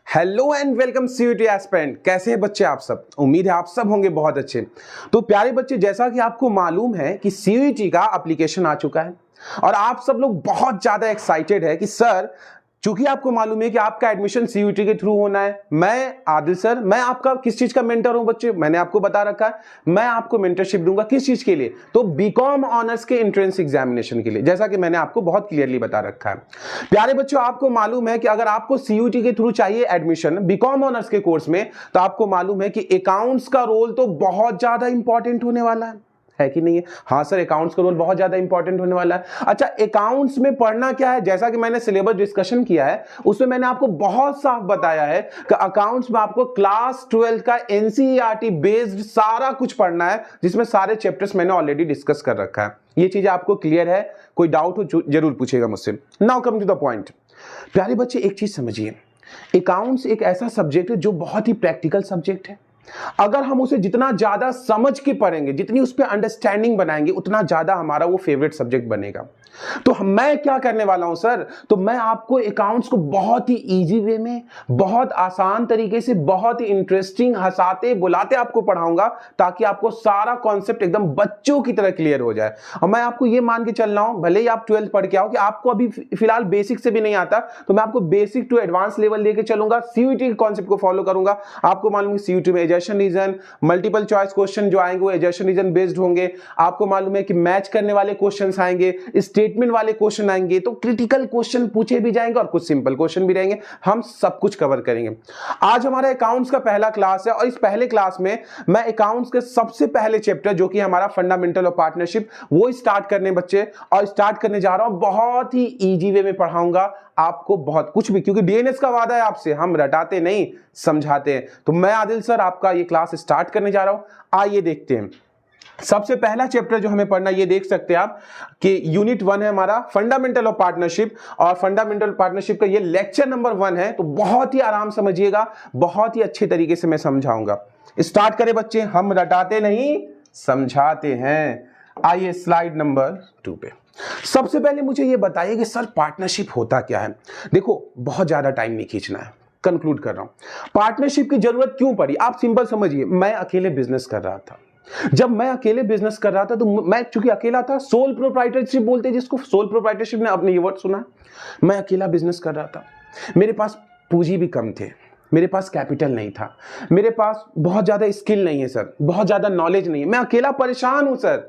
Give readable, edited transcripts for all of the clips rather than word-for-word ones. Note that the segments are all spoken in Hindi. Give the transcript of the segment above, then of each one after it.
Hello and welcome CUET aspirant. कैसे हैं बच्चे आप सब? उम्मीद है आप सब होंगे बहुत अच्छे। तो प्यारे बच्चे, जैसा कि आपको मालूम है कि सीयूटी का एप्लीकेशन आ चुका है और आप सब लोग बहुत ज्यादा एक्साइटेड है कि सर, चूंकि आपको मालूम है कि आपका एडमिशन सीयूटी के थ्रू होना है। मैं आदिल सर, मैं आपका किस चीज का मेंटर हूं बच्चे? मैंने आपको बता रखा है, मैं आपको मेंटरशिप दूंगा। किस चीज के लिए? तो बीकॉम ऑनर्स के एंट्रेंस एग्जामिनेशन के लिए, जैसा कि मैंने आपको बहुत क्लियरली बता रखा है। प्यारे बच्चों, आपको मालूम है कि अगर आपको सीयूटी के थ्रू चाहिए एडमिशन बीकॉम ऑनर्स के कोर्स में, तो आपको मालूम है कि अकाउंट्स का रोल तो बहुत ज्यादा इंपॉर्टेंट होने वाला है कि नहीं है? हाँ सर, अकाउंट्स का रोल बहुत ज्यादा इंपॉर्टेंट होने वाला है। अच्छा, अकाउंट्स में पढ़ना क्या है? जैसा कि मैंने सिलेबस डिस्कशन किया है उसमें मैंने आपको बहुत साफ बताया है कि अकाउंट्स में आपको क्लास 12 का एनसीईआरटी बेस्ड सारा कुछ पढ़ना है, जिसमें सारे चैप्टर्स मैंने ऑलरेडी डिस्कस कर रखा है। ये चीजें आपको क्लियर है? कोई डाउट हो जरूर पूछेगा मुझसे। Now come to the point. प्यारे बच्चे, एक चीज समझिए, अकाउंट्स एक ऐसा सब्जेक्ट है जो बहुत ही प्रैक्टिकल सब्जेक्ट है। अगर हम उसे जितना ज्यादा समझ के पढ़ेंगे, जितनी उस पर अंडरस्टैंडिंग बनाएंगे, उतना ज्यादा हमारा वो फेवरेट सब्जेक्ट बनेगा। तो मैं क्या करने वाला हूं सर? तो मैं आपको अकाउंट्स को बहुत ही इजी वे में, बहुत आसान तरीके से, बहुत ही इंटरेस्टिंग, हंसाते बुलाते आपको पढ़ाऊंगा, ताकि आपको सारा कॉन्सेप्ट एकदम बच्चों की तरह क्लियर हो जाए। और मैं आपको ये मान के चल रहा हूं, भले ही आप 12th पढ़ के आओ, कि आपको अभी फिलहाल बेसिक से भी नहीं आता, तो मैं आपको बेसिक टू एडवांस लेवल लेके चलूंगा। सीयूटी के कॉन्सेप्ट को फॉलो करूंगा। आपको मालूम है सीयूटी में assertion reason, multiple choice question जो आएंगे वो एजर्शन रीजन बेस्ड होंगे। आपको मालूम है कि मैच करने वाले क्वेश्चन आएंगे, स्टेटमेंट वाले क्वेश्चन आएंगे, तो क्रिटिकल क्वेश्चन पूछे भी जाएंगे और कुछ सिंपल क्वेश्चन भी रहेंगे। हम सब कुछ कवर करेंगे। आज हमारा अकाउंट्स का पहला क्लास है और इस पहले क्लास में मैं अकाउंट्स के सबसे पहले चैप्टर, जो कि हमारा फंडामेंटल ऑफ पार्टनरशिप, वो स्टार्ट करने बच्चे, और स्टार्ट करने जा रहा हूं बहुत ही इजी वे में पढ़ाऊंगा आपको। बहुत कुछ भी, क्योंकि डीएनएस का वादा है आपसे, हम रटाते नहीं समझाते हैं। तो मैं आदिल सर आपका ये क्लास स्टार्ट करने जा रहा हूं। आइए देखते हैं। सबसे पहला चैप्टर जो हमें पढ़ना, ये देख सकते हैं आप कि यूनिट 1 है हमारा फंडामेंटल ऑफ पार्टनरशिप, और फंडामेंटल पार्टनरशिप का ये लेक्चर नंबर 1 है। तो बहुत ही आराम समझिएगा, बहुत ही अच्छे तरीके से मैं समझाऊंगा। स्टार्ट करें बच्चे, हम रटाते नहीं समझाते हैं। आइए स्लाइड नंबर 2 पे। सबसे पहले मुझे ये बताइए कि सर पार्टनरशिप होता क्या है? देखो, बहुत ज्यादा टाइम नहीं खींचना है, कंक्लूड कर रहा हूं। पार्टनरशिप की जरूरत क्यों पड़ी? आप सिंपल समझिए, मैं अकेले बिजनेस कर रहा था। जब मैं अकेले बिजनेस कर रहा था, तो मैं चूंकि अकेला था, सोल प्रोप्राइटरशिप बोलते हैं जिसको, सोल प्रोप्राइटरशिप ने आपने ये वर्ड सुना? मैं अकेला बिजनेस कर रहा था, मेरे पास पूंजी भी कम थे, मेरे पास कैपिटल नहीं था, मेरे पास बहुत ज्यादा स्किल नहीं है सर, बहुत ज्यादा नॉलेज नहीं है, मैं अकेला परेशान हूं सर।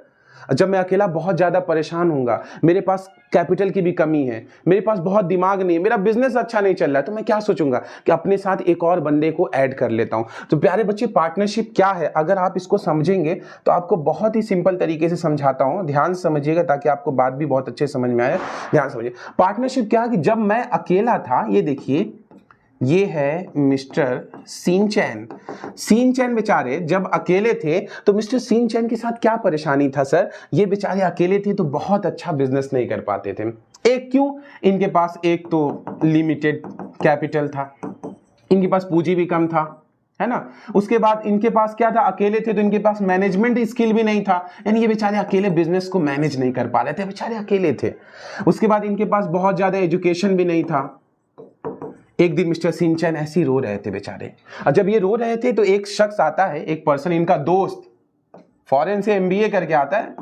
जब मैं अकेला बहुत ज्यादा परेशान होऊंगा, मेरे पास कैपिटल की भी कमी है, मेरे पास बहुत दिमाग नहीं है, मेरा बिजनेस अच्छा नहीं चल रहा है, तो मैं क्या सोचूंगा कि अपने साथ एक और बंदे को ऐड कर लेता हूं। तो प्यारे बच्चे, पार्टनरशिप क्या है? अगर आप इसको समझेंगे तो आपको बहुत ही सिंपल तरीके से समझाता हूं, ध्यान से समझिएगा ताकि आपको बात भी बहुत अच्छे समझ में आए। ध्यान समझिए, पार्टनरशिप क्या है कि जब मैं अकेला था, ये देखिए, ये है मिस्टर सिंचैन। सिंचैन बेचारे जब अकेले थे, तो मिस्टर सिंचैन के साथ क्या परेशानी था सर? ये बेचारे अकेले थे तो बहुत अच्छा बिजनेस नहीं कर पाते थे। एक क्यों? इनके पास एक तो लिमिटेड कैपिटल था, इनके पास पूंजी भी कम था, है ना। उसके बाद इनके पास क्या था? अकेले थे तो इनके पास मैनेजमेंट स्किल भी नहीं था, यानी ये बेचारे अकेले बिजनेस को मैनेज नहीं कर पा रहे थे, बेचारे अकेले थे। उसके बाद इनके पास बहुत ज्यादा एजुकेशन भी नहीं था। एक दिन मिस्टर सिंचैन ऐसे ही रो रहे थे बेचारे, और जब ये रो रहे थे तो एक शख्स आता है, एक पर्सन, इनका दोस्त, फॉरेन से एमबीए करके आता है।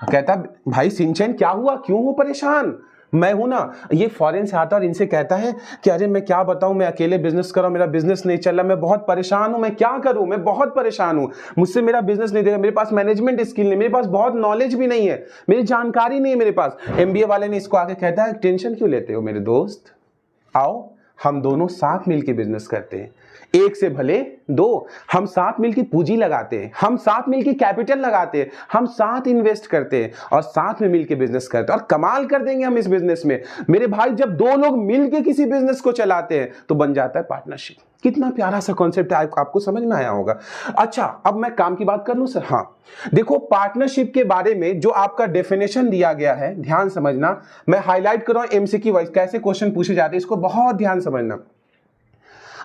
कहता, भाई सिंचैन क्या हुआ, क्यों हो परेशान? मैं हूं ना। ये फॉरेन से आता और इनसे कहता है कि अरे मैं क्या बताऊं, मैं अकेले बिजनेस कर रहा हूं, मेरा बिजनेस नहीं चल रहा, मैं बहुत परेशान हूं, मैं क्या करूं, मैं बहुत परेशान हूं, मुझसे मेरा बिजनेस नहीं देगा, मेरे पास मैनेजमेंट स्किल नहीं, मेरे पास बहुत नॉलेज भी नहीं है, मेरी जानकारी नहीं है मेरे पास। एमबीए वाले ने इसको आके कहता है, टेंशन क्यों लेते हो मेरे दोस्त, आओ हम दोनों साथ मिलकर बिजनेस करते हैं, एक से भले दो। हम साथ मिलकर पूंजी लगाते हैं, हम साथ मिलकर कैपिटल लगाते हैं, हम साथ इन्वेस्ट करते हैं और साथ में मिलकर बिजनेस करते हैं, और कमाल कर देंगे हम इस बिजनेस में। मेरे भाई, जब दो लोग मिलकर किसी बिजनेस को चलाते हैं तो बन जाता है पार्टनरशिप। कितना प्यारा सा कॉन्सेप्ट है, आपको समझ में आया होगा। अच्छा, अब मैं काम की बात कर लूं सर? हाँ, देखो, पार्टनरशिप के बारे में जो आपका डेफिनेशन दिया गया है, ध्यान समझना, मैं हाईलाइट कर रहा हूं एमसीक्यू वाइज, कैसे क्वेश्चन पूछे जाते हैं, इसको बहुत ध्यान समझना।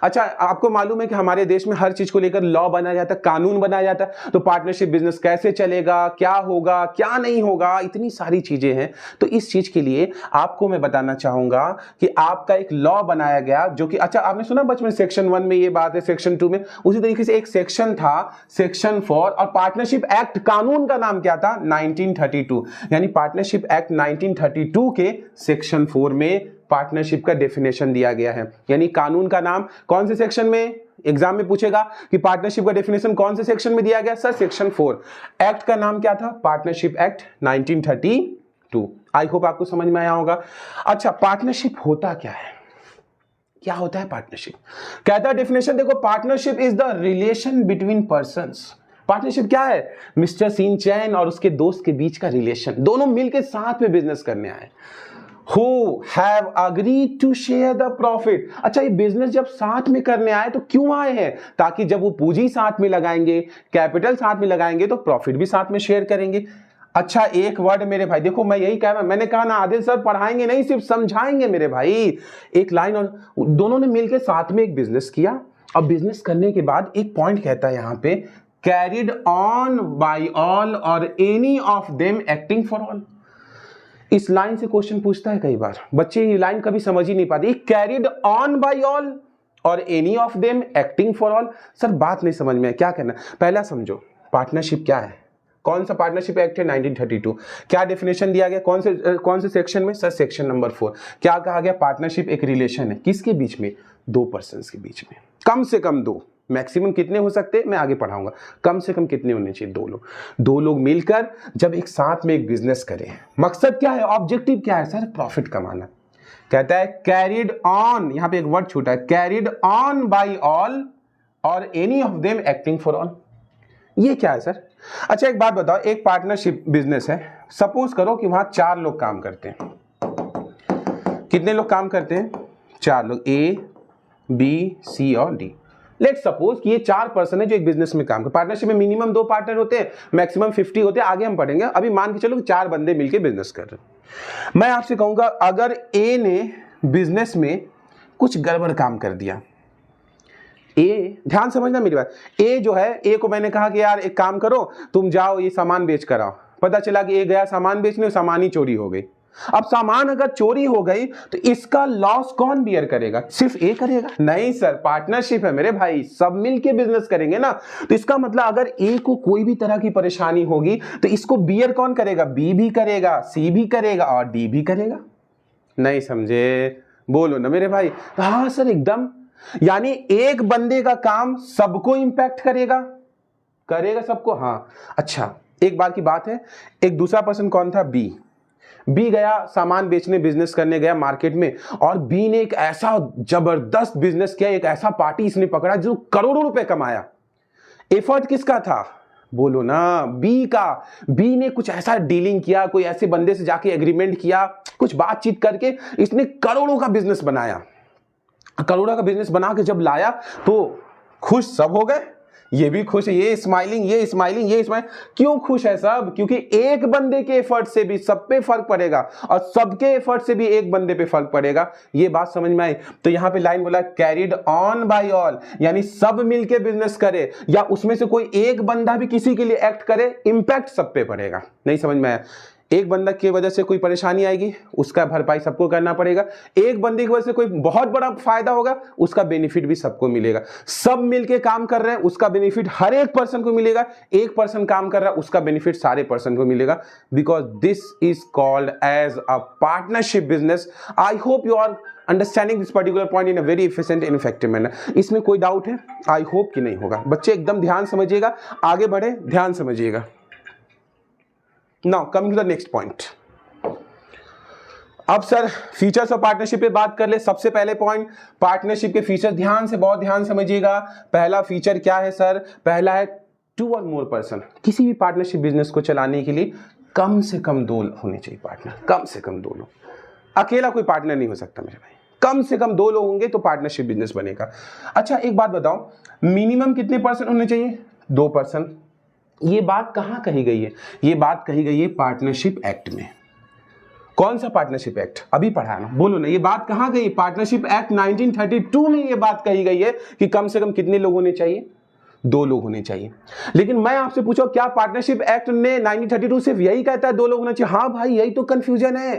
अच्छा, आपको मालूम है कि हमारे देश में हर चीज को लेकर लॉ बनाया जाता है, कानून बनाया जाता है, तो पार्टनरशिप बिजनेस कैसे चलेगा, क्या होगा क्या नहीं होगा, इतनी सारी चीजें हैं। तो इस चीज के लिए आपको मैं बताना चाहूंगा कि आपका एक लॉ बनाया गया जो कि, अच्छा आपने सुना बचपन सेक्शन 1 में ये बात है, सेक्शन 2 में उसी तरीके से एक सेक्शन था सेक्शन 4, और पार्टनरशिप एक्ट कानून का नाम क्या था 1932, यानी पार्टनरशिप एक्ट 1932 के सेक्शन 4 में पार्टनरशिप का डेफिनेशन दिया गया है। यानी कानून का नाम कौन से सेक्शन में, एग्जाम में पूछेगा कि पार्टनरशिप का डेफिनेशन कौन से सेक्शन में दिया गया, सर सेक्शन 4। एक्ट का नाम क्या था, पार्टनरशिप एक्ट 1932। आई होप आपको समझ में आया होगा। अच्छा, पार्टनरशिप होता क्या है, क्या होता है पार्टनरशिप? कहता है डेफिनेशन देखो, partnership is the relation between persons. Partnership क्या है, मिस्टर सीन चैन और उसके दोस्त के बीच का रिलेशन, दोनों मिलकर साथ में बिजनेस करने आए। Who have agreed to share the profit। अच्छा, ये बिजनेस जब साथ में करने आए तो क्यों आए हैं, ताकि जब वो पूंजी साथ में लगाएंगे, कैपिटल साथ में लगाएंगे, तो प्रॉफिट भी साथ में शेयर करेंगे। अच्छा, एक वर्ड मेरे भाई, देखो मैं यही कह रहा, मैंने कहा ना आदिल सर पढ़ाएंगे नहीं सिर्फ समझाएंगे मेरे भाई। एक लाइन, और दोनों ने मिलकर साथ में एक बिजनेस किया। अब बिजनेस करने के बाद एक पॉइंट कहता है यहां पे, कैरिड ऑन बाय ऑल और any of them acting for all. इस लाइन से क्वेश्चन पूछता है कई बार, बच्चे ये लाइन कभी समझ ही नहीं पाते। कैरिड ऑन बाय ऑल और any of them acting for all. Sir बात नहीं समझ में, क्या करना, पहला समझो पार्टनरशिप क्या है, कौन सा पार्टनरशिप एक्ट है 1932, क्या डेफिनेशन दिया गया, कौन से सेक्शन में, सर सेक्शन नंबर 4। क्या कहा गया, पार्टनरशिप एक रिलेशन है, किसके बीच में, दो पर्संस के बीच में, कम से कम दो, मैक्सिमम कितने हो सकते हैं मैं आगे पढ़ाऊंगा, कम से कम कितने होने चाहिए, दो लोग मिलकर जब एक साथ में एक बिजनेस करें। मकसद क्या है, ऑब्जेक्टिव क्या है, सर प्रॉफिट कमाना। कहता है कैरिड ऑन, यहां पे एक वर्ड छूटा है, कैरिड ऑन बाय ऑल और any of them acting for all. ये क्या है सर? अच्छा एक बात बताओ, एक पार्टनरशिप बिजनेस है, सपोज करो कि वहां 4 लोग काम करते हैं। कितने लोग काम करते हैं, 4 लोग, ए बी सी और डी। लेट सपोज कि ये 4 पर्सन है जो एक बिजनेस में काम करते। पार्टनरशिप में मिनिमम 2 पार्टनर होते हैं, मैक्सिमम 50 होते हैं, आगे हम पढ़ेंगे। अभी मान के चलो कि 4 बंदे मिलकर बिजनेस कर रहे हैं। मैं आपसे कहूंगा अगर ए ने बिजनेस में कुछ गड़बड़ काम कर दिया, ए, ध्यान समझना मेरी बात, ए जो है, ए को मैंने कहा कि यार एक काम करो तुम जाओ ये सामान बेच कर आओ, पता चला कि ए गया सामान बेचने, सामान ही चोरी हो गई। अब सामान अगर चोरी हो गई तो इसका लॉस कौन बियर करेगा, सिर्फ ए करेगा? नहीं सर, पार्टनरशिप है मेरे भाई, सब मिलके बिजनेस करेंगे ना। तो इसका मतलब अगर ए को कोई भी तरह की परेशानी होगी तो इसको बियर कौन करेगा, बी भी करेगा, सी भी करेगा और डी भी करेगा। नहीं समझे, बोलो ना मेरे भाई। हाँ सर एकदम, यानी एक बंदे का काम सबको इंपैक्ट करेगा सबको। हाँ अच्छा, एक बार की बात है, एक दूसरा पर्सन कौन था, बी गया सामान बेचने, बिजनेस करने गया मार्केट में, और बी ने एक ऐसा जबरदस्त बिजनेस किया, एक ऐसा पार्टी इसने पकड़ा जो करोड़ों रुपए कमाया। एफर्ट किसका था, बोलो ना, बी का। बी ने कुछ ऐसा डीलिंग किया, कोई ऐसे बंदे से जाके एग्रीमेंट किया, कुछ बातचीत करके इसने करोड़ों का बिजनेस बनाया। करोड़ों का बिजनेस बना के जब लाया तो खुश सब हो गए, ये भी खुश है, ये स्माइलिंग। क्यों खुश है सब? क्योंकि एक बंदे के एफर्ट से भी सब पे फर्क पड़ेगा और सबके एफर्ट से भी एक बंदे पे फर्क पड़ेगा। ये बात समझ में आई? तो यहां पे लाइन बोला कैरिड ऑन बाय ऑल, यानी सब मिलके बिजनेस करे या उसमें से कोई एक बंदा भी किसी के लिए एक्ट करे, इंपैक्ट सब पे पड़ेगा। नहीं समझ में आया? एक बंदा की वजह से कोई परेशानी आएगी, उसका भरपाई सबको करना पड़ेगा। एक बंदे की वजह से कोई बहुत बड़ा फायदा होगा, उसका बेनिफिट भी सबको मिलेगा। सब मिलके काम कर रहे हैं, उसका बेनिफिट हर एक पर्सन को मिलेगा। एक पर्सन काम कर रहा है, उसका बेनिफिट सारे पर्सन को मिलेगा। Because this is called as a partnership business. I hope you are understanding this particular point in a very efficient and effective manner. इसमें कोई डाउट है? आई होप कि नहीं होगा। बच्चे एकदम ध्यान समझिएगा, आगे बढ़े, ध्यान समझिएगा। Now coming to the next point. अब सर फीचर्स ऑफ पार्टनरशिप पे बात कर ले। सबसे पहले पॉइंट, पार्टनरशिप के फीचर, ध्यान से, बहुत ध्यान समझिएगा। पहला फीचर क्या है सर? पहला है 2 और मोर पर्सन। किसी भी पार्टनरशिप बिजनेस को चलाने के लिए कम से कम 2 होने चाहिए पार्टनर, कम से कम 2 लोग। अकेला कोई पार्टनर नहीं हो सकता मेरे भाई, कम से कम 2 लोग होंगे तो पार्टनरशिप बिजनेस बनेगा। अच्छा एक बात बताओ, मिनिमम कितने पर्सन होने चाहिए? 2 पर्सन। ये बात कहां कही गई है? ये बात कही गई है पार्टनरशिप एक्ट में। कौन सा पार्टनरशिप एक्ट? अभी पढ़ा ना, बोलो ना, ये बात कहां गई? पार्टनरशिप एक्ट 1932 में ये बात कही गई है कि कम से कम कितने लोग होने चाहिए? 2 लोग होने चाहिए। लेकिन मैं आपसे पूछो, क्या पार्टनरशिप एक्ट ने 1932 सिर्फ यही कहता है 2 लोग होना चाहिए? हाँ भाई, यही तो कंफ्यूजन है।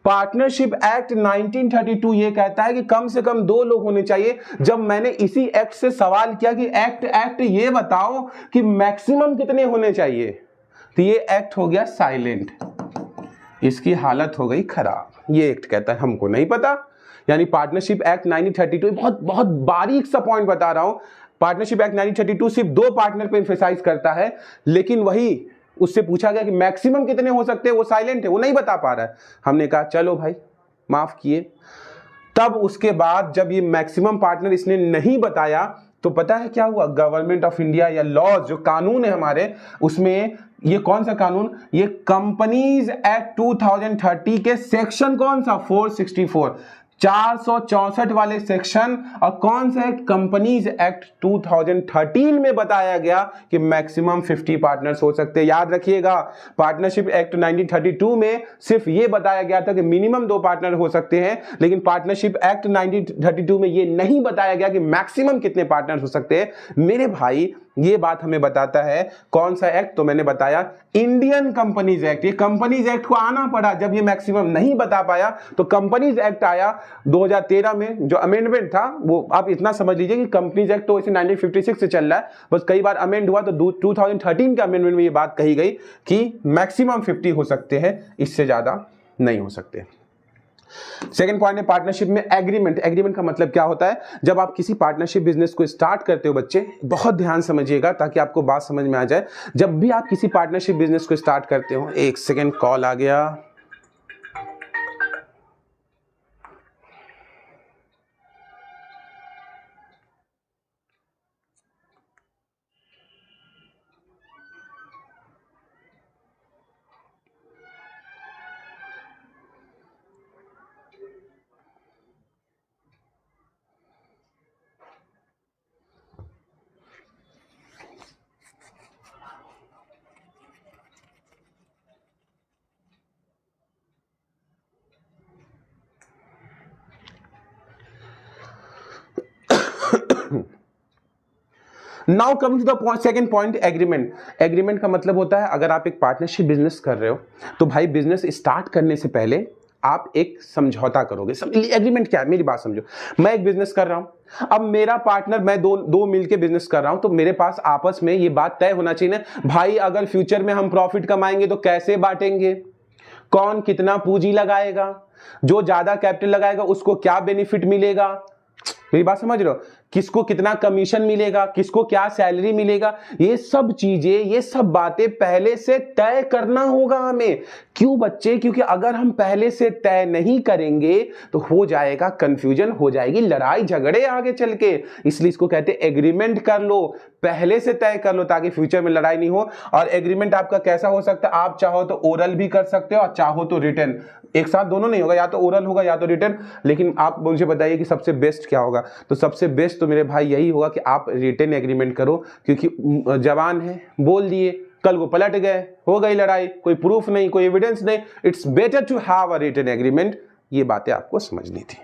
पार्टनरशिप एक्ट 1932 ये कहता है कि कम से कम 2 लोग होने चाहिए। जब मैंने इसी एक्ट से सवाल किया कि एक्ट ये बताओ कि मैक्सिमम कितने होने चाहिए, तो ये एक्ट हो गया साइलेंट, इसकी हालत हो गई खराब। ये एक्ट कहता है हमको नहीं पता। यानी पार्टनरशिप एक्ट 1932, बहुत बहुत बारीक सा पॉइंट बता रहा हूं, पार्टनरशिप एक्ट 1932 सिर्फ 2 पार्टनर पे एम्फेसाइज करता है, लेकिन वही उससे पूछा गया कि मैक्सिमम कितने हो सकते हैं, वो साइलेंट है, वो नहीं बता पा रहा है। हमने कहा चलो भाई माफ किए। तब उसके बाद जब ये मैक्सिमम पार्टनर इसने नहीं बताया तो पता है क्या हुआ? गवर्नमेंट ऑफ इंडिया या लॉज जो कानून है हमारे, उसमें ये कौन सा कानून? ये कंपनीज एक्ट 2030 के सेक्शन कौन सा? 464, 464 वाले सेक्शन, और कौन सा एक्ट? कंपनीज एक्ट 2013 में बताया गया कि मैक्सिमम 50 पार्टनर्स हो सकते हैं। याद रखिएगा, पार्टनरशिप एक्ट 1932 में सिर्फ ये बताया गया था कि मिनिमम 2 पार्टनर हो सकते हैं, लेकिन पार्टनरशिप एक्ट 1932 में ये नहीं बताया गया कि मैक्सिमम कितने पार्टनर हो सकते हैं। मेरे भाई, ये बात हमें बताता है कौन सा एक्ट? तो मैंने बताया इंडियन कंपनीज एक्ट। ये कंपनीज एक्ट को आना पड़ा, जब ये मैक्सिमम नहीं बता पाया तो कंपनीज एक्ट आया 2013 में, जो अमेंडमेंट था वो आप इतना समझ लीजिए कि कंपनीज एक्ट तो इसे 1956 से चल रहा है, बस कई बार अमेंड हुआ, तो 2013 के अमेंडमेंट में ये बात कही गई कि मैक्सिमम 50 हो सकते हैं, इससे ज्यादा नहीं हो सकते। सेकंड पॉइंट है पार्टनरशिप में एग्रीमेंट। एग्रीमेंट का मतलब क्या होता है? जब आप किसी पार्टनरशिप बिजनेस को स्टार्ट करते हो, बच्चे बहुत ध्यान समझिएगा ताकि आपको बात समझ में आ जाए। जब भी आप किसी पार्टनरशिप बिजनेस को स्टार्ट करते हो, एक सेकंड, कॉल आ गया। Now coming to the second point, agreement. Agreement का मतलब होता है, अगर आप एक पार्टनरशिप बिजनेस कर रहे हो तो भाई बिजनेस स्टार्ट करने से पहले आप एक समझौता करोगे। एग्रीमेंट क्या है? मेरी बात समझो। मैं एक बिजनेस कर रहा हूं, अब मेरा पार्टनर, मैं दो मिलके बिजनेस कर रहा हूं, तो मेरे पास आपस में ये बात तय होना चाहिए ना, भाई अगर फ्यूचर में हम प्रॉफिट कमाएंगे तो कैसे बांटेंगे, कौन कितना पूंजी लगाएगा, जो ज्यादा कैपिटल लगाएगा उसको क्या बेनिफिट मिलेगा। मेरी बात समझ रहे हो? किसको कितना कमीशन मिलेगा, किसको क्या सैलरी मिलेगा, ये सब चीजें, ये सब बातें पहले से तय करना होगा हमें। क्यों बच्चे? क्योंकि अगर हम पहले से तय नहीं करेंगे तो हो जाएगा कंफ्यूजन, हो जाएगी लड़ाई झगड़े आगे चल के। इसलिए इसको कहते हैं एग्रीमेंट कर लो, पहले से तय कर लो ताकि फ्यूचर में लड़ाई नहीं हो। और एग्रीमेंट आपका कैसा हो सकता है? आप चाहो तो ओरल भी कर सकते हो और चाहो तो रिटन, एक साथ दोनों नहीं होगा, या तो ओरल होगा या तो रिटन। लेकिन आप मुझे बताइए कि सबसे बेस्ट क्या होगा? तो सबसे बेस्ट तो मेरे भाई यही होगा कि आप रिटन एग्रीमेंट करो, क्योंकि जवान है, बोल दिए, कल को पलट गए, हो गई लड़ाई, कोई प्रूफ नहीं, कोई एविडेंस नहीं। It's better to have a written agreement. ये बातें आपको समझनी थी।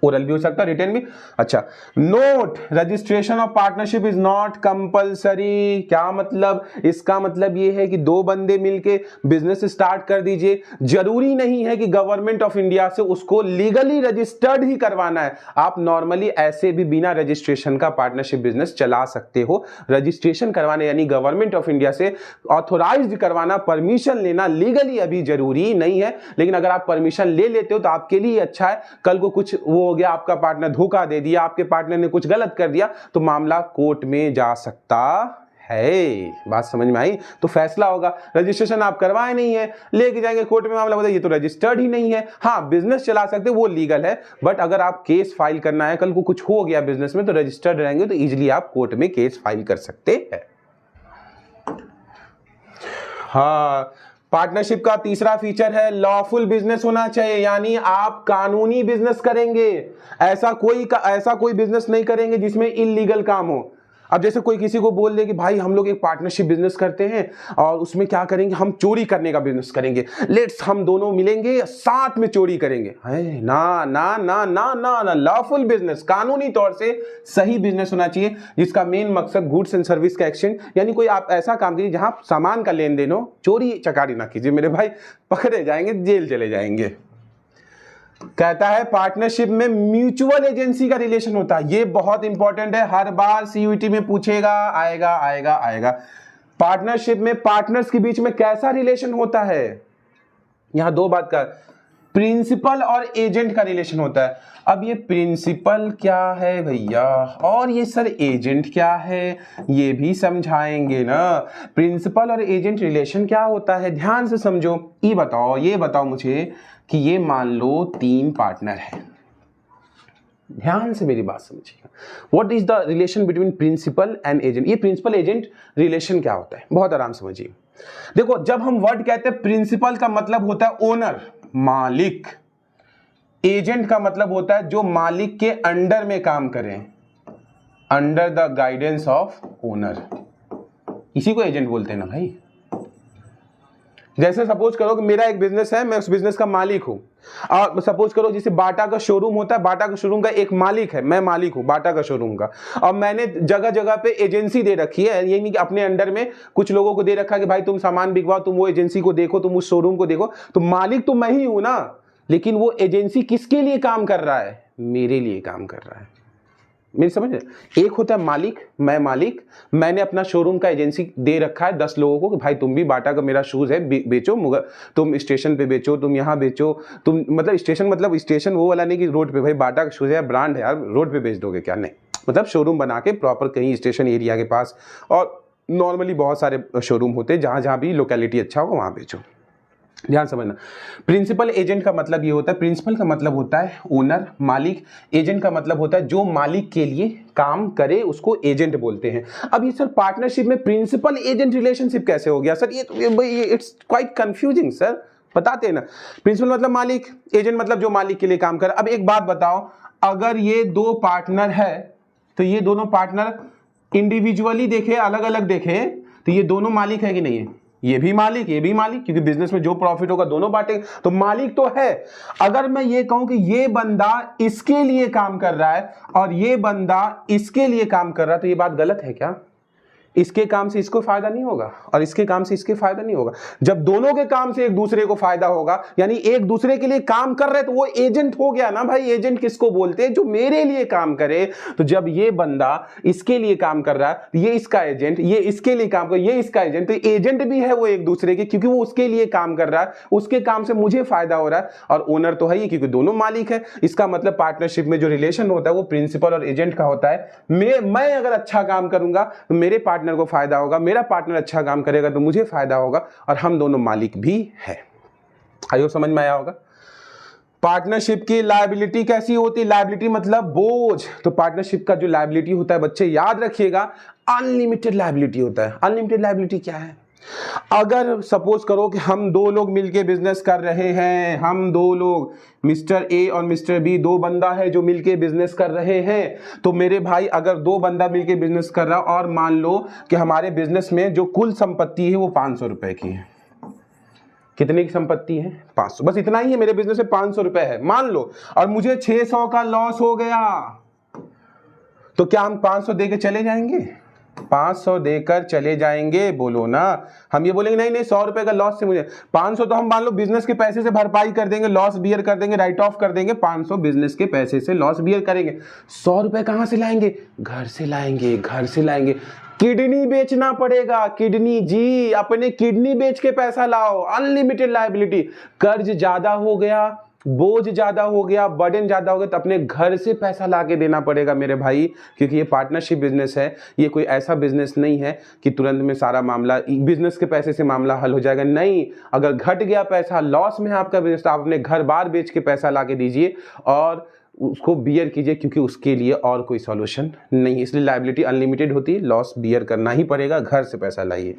ओरल भी हो सकता है, रिटन भी। अच्छा, note, registration of partnership is not compulsory. क्या मतलब? इसका मतलब ये है कि 2 बंदे मिलके बिजनेस स्टार्ट कर दीजिए, जरूरी नहीं है कि गवर्नमेंट ऑफ इंडिया से उसको लीगली रजिस्टर्ड ही करवाना है। आप नॉर्मली ऐसे भी बिना रजिस्ट्रेशन का पार्टनरशिप बिजनेस चला सकते हो। रजिस्ट्रेशन करवाने यानी गवर्नमेंट ऑफ इंडिया से ऑथोराइज्ड करवाना, परमिशन लेना लीगली अभी जरूरी नहीं है, लेकिन अगर आप परमिशन ले लेते हो तो आपके लिए अच्छा है। कल को कुछ वो हो गया, आपका पार्टनर धोखा दे दिया, आपके पार्टनर ने कुछ गलत कर दिया, तो मामला कोर्ट में जा सकता है। बात समझ में आई? तो फैसला होगा। रजिस्ट्रेशन आप करवाए नहीं है, लेके जाएंगे कोर्ट में, मामला बताइए ये तो रजिस्टर्ड ही नहीं है। हाँ, बिजनेस चला सकते, वो लीगल है, बट अगर आप केस फाइल करना है, कल को कुछ हो गया बिजनेस में, तो रजिस्टर्ड रहेंगे तो इजीली आप कोर्ट में केस फाइल कर सकते हैं। हाँ, पार्टनरशिप का तीसरा फीचर है लॉफुल बिजनेस होना चाहिए, यानी आप कानूनी बिजनेस करेंगे। ऐसा कोई बिजनेस नहीं करेंगे जिसमें इल्लीगल काम हो। अब जैसे कोई किसी को बोल दे कि भाई हम लोग एक पार्टनरशिप बिजनेस करते हैं और उसमें क्या करेंगे, हम चोरी करने का बिजनेस करेंगे, लेट्स हम दोनों मिलेंगे साथ में चोरी करेंगे, है ना ना ना ना ना ना। लॉफुल बिजनेस, कानूनी तौर से सही बिजनेस होना चाहिए जिसका मेन मकसद गुड्स एंड सर्विस का एक्सचेंज, यानी कोई आप ऐसा काम कीजिए जहां सामान का लेन देन हो, चोरी चकारी ना कीजिए मेरे भाई, पकड़े जाएंगे, जेल चले जाएंगे। कहता है पार्टनरशिप में म्यूचुअल एजेंसी का रिलेशन होता है, ये बहुत इंपॉर्टेंट है, हर बार सीयूईटी में पूछेगा, आएगा आएगा आएगा। पार्टनरशिप में पार्टनर्स के बीच में कैसा रिलेशन होता है, यहां दो बात का, प्रिंसिपल और एजेंट का रिलेशन होता है। अब ये प्रिंसिपल क्या है भैया और ये सर एजेंट क्या है, ये भी समझाएंगे ना। प्रिंसिपल और एजेंट रिलेशन क्या होता है, ध्यान से समझो। ये बताओ मुझे कि ये मान लो 3 पार्टनर है, ध्यान से मेरी बात समझिएगा। What is the relation between principal and agent, ये प्रिंसिपल एजेंट रिलेशन क्या होता है, बहुत आराम से समझिए। देखो जब हम वर्ड कहते हैं प्रिंसिपल का मतलब होता है ओनर, मालिक। एजेंट का मतलब होता है जो मालिक के अंडर में काम करें, under the guidance of owner, इसी को एजेंट बोलते हैं ना भाई। जैसे सपोज करो कि मेरा एक बिजनेस है, मैं उस बिजनेस का मालिक हूं, और सपोज करो जैसे बाटा का शोरूम होता है, बाटा का शोरूम का एक मालिक है, मैं मालिक हूं बाटा का शोरूम का, और मैंने जगह जगह पे एजेंसी दे रखी है, ये नहीं कि अपने अंडर में कुछ लोगों को दे रखा है कि भाई तुम सामान बिकवाओ, तुम वो एजेंसी को देखो, तुम उस शोरूम को देखो, तो मालिक तो मैं ही हूं ना, लेकिन वो एजेंसी किसके लिए काम कर रहा है, मेरे लिए काम कर रहा है। मेरी समझ है, एक होता है मालिक, मैं मालिक, मैंने अपना शोरूम का एजेंसी दे रखा है 10 लोगों को कि भाई तुम भी बाटा का मेरा शूज है बेचो, मगर तुम स्टेशन पे बेचो, तुम यहाँ बेचो, तुम मतलब स्टेशन वो वाला नहीं कि रोड पे, भाई बाटा का शूज है, ब्रांड है यार, रोड पे बेच दोगे क्या, नहीं, मतलब शोरूम बना के प्रॉपर कहीं स्टेशन एरिया के पास, और नॉर्मली बहुत सारे शोरूम होते हैं जहाँ जहाँ भी लोकेलिटी अच्छा हो वहाँ बेचो। ध्यान समझना, प्रिंसिपल एजेंट का मतलब ये होता है, प्रिंसिपल का मतलब होता है ओनर, मालिक, एजेंट का मतलब होता है जो मालिक के लिए काम करे उसको एजेंट बोलते हैं। अब ये सर पार्टनरशिप में प्रिंसिपल एजेंट रिलेशनशिप कैसे हो गया सर, ये इट्स क्वाइट कंफ्यूजिंग सर, बताते हैं ना। प्रिंसिपल मतलब मालिक, एजेंट मतलब जो मालिक के लिए काम करे। अब एक बात बताओ, अगर ये 2 पार्टनर है तो ये दोनों पार्टनर इंडिविजुअली देखे, अलग अलग देखे, तो ये दोनों मालिक है कि नहीं है, ये भी मालिक ये भी मालिक, क्योंकि बिजनेस में जो प्रॉफिट होगा दोनों बांटेंगे, तो मालिक तो है। अगर मैं ये कहूं कि ये बंदा इसके लिए काम कर रहा है और ये बंदा इसके लिए काम कर रहा है, तो ये बात गलत है क्या? इसके काम से इसको फायदा नहीं होगा और इसके काम से इसके फायदा नहीं होगा। जब दोनों के काम से एक दूसरे को फायदा होगा, यानी एक दूसरे के लिए काम कर रहे, तो वो एजेंट हो गया ना भाई। एजेंट किसको बोलते हैं, जो मेरे लिए काम करे। तो जब ये बंदा इसके लिए काम कर रहा है, ये इसका एजेंट, ये इसके लिए काम कर, ये इसका एजेंट, तो एजेंट भी है वो एक दूसरे के, क्योंकि वो उसके लिए काम कर रहा है, उसके काम से मुझे फायदा हो रहा है, और ओनर तो है ही क्योंकि दोनों मालिक है। इसका मतलब पार्टनरशिप में जो रिलेशन होता है वो प्रिंसिपल और एजेंट का होता है। मैं अगर अच्छा काम करूंगा तो मेरे पार्टनर को फायदा होगा, मेरा पार्टनर अच्छा काम करेगा तो मुझे फायदा होगा, और हम दोनों मालिक भी है। आइयो समझ में आया होगा। पार्टनरशिप की लायबिलिटी कैसी होती है, लायबिलिटी मतलब बोझ। तो पार्टनरशिप का जो लायबिलिटी होता है बच्चे याद रखिएगा, अनलिमिटेड लायबिलिटी होता है। अनलिमिटेड लायबिलिटी क्या है? अगर सपोज करो कि हम 2 लोग मिलके बिजनेस कर रहे हैं, हम 2 लोग, मिस्टर ए और मिस्टर बी, 2 बंदा है जो मिलके बिजनेस कर रहे हैं, तो मेरे भाई अगर 2 बंदा मिलके बिजनेस कर रहा, और मान लो कि हमारे बिजनेस में जो कुल संपत्ति है वो 500 रुपए की है। कितने की संपत्ति है? 500, बस इतना ही है, मेरे बिजनेस में 500 रुपए है मान लो, और मुझे 600 का लॉस हो गया, तो क्या हम 500 देके चले जाएंगे? 500 देकर चले जाएंगे? बोलो ना। हम ये बोलेंगे नहीं 100 रुपए का लॉस से मुझे 500, तो हम मान लो बिजनेस के पैसे से भरपाई कर देंगे, लॉस बियर कर देंगे, राइट ऑफ कर देंगे, 500 बिजनेस के पैसे से लॉस बियर करेंगे। 100 रुपए कहां से लाएंगे? घर से लाएंगे, घर से लाएंगे। किडनी बेचना पड़ेगा, किडनी जी, अपने किडनी बेच के पैसा लाओ। Unlimited liability. कर्ज ज्यादा हो गया, बोझ ज्यादा हो गया, बर्डन ज्यादा हो गया, तो अपने घर से पैसा लाके देना पड़ेगा मेरे भाई, क्योंकि ये पार्टनरशिप बिजनेस है। ये कोई ऐसा बिजनेस नहीं है कि तुरंत में सारा मामला बिजनेस के पैसे से मामला हल हो जाएगा। नहीं, अगर घट गया पैसा, लॉस में है आपका बिजनेस, तो आप अपने घर बार बेच के पैसा लाके दीजिए और उसको बियर कीजिए, क्योंकि उसके लिए और कोई सॉल्यूशन नहीं। इसलिए लायबिलिटी अनलिमिटेड होती है, लॉस बियर करना ही पड़ेगा, घर से पैसा लाइए।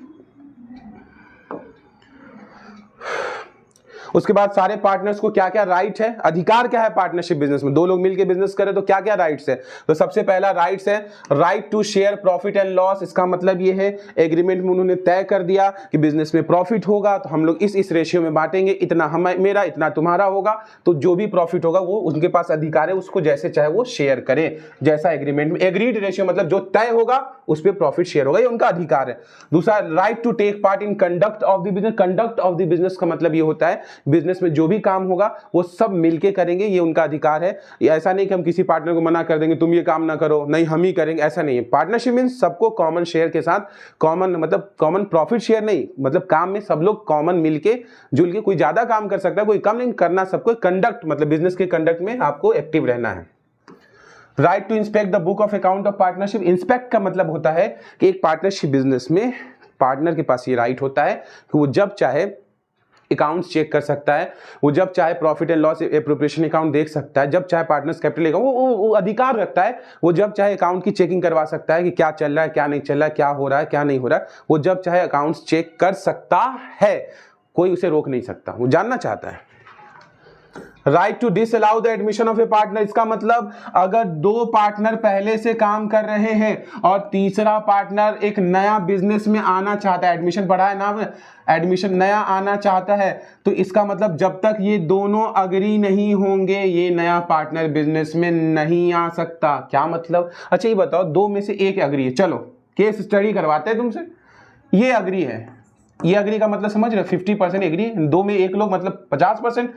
उसके बाद सारे पार्टनर्स को क्या क्या राइट है, अधिकार क्या है पार्टनरशिप बिजनेस में, दो लोग मिलकर बिजनेस करें तो क्या क्या राइट्स है। तो सबसे पहला राइट्स है right to share profit and loss. इसका मतलब ये है एग्रीमेंट में उन्होंने तय कर दिया कि बिजनेस में प्रॉफिट होगा तो हम लोग इस रेशियो में बांटेंगे, इतना हम मेरा इतना तुम्हारा होगा, तो जो भी प्रॉफिट होगा वो उनके पास अधिकार है, उसको जैसे चाहे वो शेयर करें, जैसा एग्रीमेंट में एग्रीड रेशियो मतलब जो तय होगा उस पर प्रॉफिट शेयर होगा, ये उनका अधिकार है। दूसरा right to take part in conduct of the business. Conduct of the business का मतलब ये होता है बिजनेस में जो भी काम होगा वो सब मिलके करेंगे, ये उनका अधिकार है। ये ऐसा नहीं कि हम किसी पार्टनर को मना कर देंगे तुम ये काम ना करो, नहीं हम ही करेंगे, ऐसा नहीं है। पार्टनरशिप मींस सबको कॉमन शेयर के साथ, कॉमन मतलब कॉमन प्रॉफिट शेयर नहीं, मतलब काम में सब लोग कॉमन मिलके जुल के, कोई ज्यादा काम कर सकता है कोई कम, नहीं करना सबको। कंडक्ट मतलब बिजनेस के कंडक्ट में आपको एक्टिव रहना है। Right to inspect the book of account of partnership. Inspect का मतलब होता है कि एक पार्टनरशिप बिजनेस में पार्टनर के पास ये राइट होता है कि वो जब चाहे अकाउंट्स चेक कर सकता है, वो जब चाहे profit and loss appropriation account देख सकता है, जब चाहे पार्टनर्स कैपिटल अकाउंट, वो अधिकार रखता है, वो जब चाहे अकाउंट की चेकिंग करवा सकता है कि क्या चल रहा है क्या नहीं चल रहा है, क्या हो रहा है क्या नहीं हो रहा है, वो जब चाहे अकाउंट्स चेक कर सकता है, कोई उसे रोक नहीं सकता, वो जानना चाहता है। Right to disallow the admission of a partner. इसका मतलब अगर दो पार्टनर पहले से काम कर रहे हैं और तीसरा पार्टनर एक नया बिजनेस में आना चाहता है, एडमिशन पढ़ा है ना, एडमिशन नया आना चाहता है, तो इसका मतलब जब तक ये दोनों अग्री नहीं होंगे ये नया पार्टनर बिजनेस में नहीं आ सकता। क्या मतलब? अच्छा ये बताओ, दो में से एक अग्री है, चलो केस स्टडी करवाते हैं तुमसे, ये अग्री है, ये अग्री का मतलब समझ रहे, 50% एग्री है, दो में एक लोग मतलब 50%,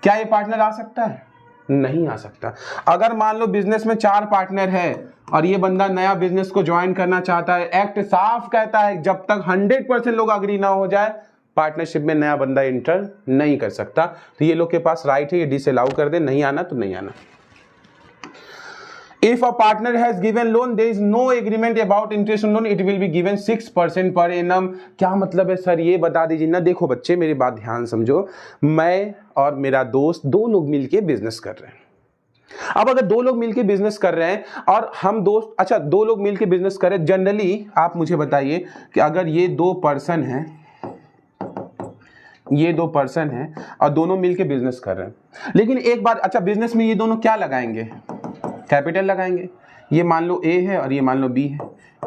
क्या ये पार्टनर आ सकता है? नहीं आ सकता। अगर मान लो बिजनेस में 4 पार्टनर है और ये बंदा नया बिजनेस को ज्वाइन करना चाहता है, एक्ट साफ कहता है जब तक 100% लोग अग्री ना हो जाए पार्टनरशिप में नया बंदा इंटर नहीं कर सकता। तो ये लोग के पास राइट है, ये डिसअलाउ कर दे, नहीं आना तो नहीं आना। If a partner has given loan, there is no agreement about interest on loan. It will be given 6% per annum. क्या मतलब है सर, ये बता दीजिए ना। देखो बच्चे मेरी बात ध्यान समझो, मैं और मेरा दोस्त दो लोग मिलके बिजनेस कर रहे हैं। अब अगर दो लोग मिलके बिजनेस कर रहे हैं और हम दोस्त, अच्छा दो लोग मिलके बिजनेस कर रहे हैं, जनरली आप मुझे बताइए कि अगर ये 2 पर्सन हैं, ये 2 पर्सन हैं और दोनों मिलके बिजनेस कर रहे हैं, लेकिन एक बात, अच्छा बिजनेस में ये दोनों क्या लगाएंगे? कैपिटल लगाएंगे। ये मान लो ए है और ये मान लो बी है,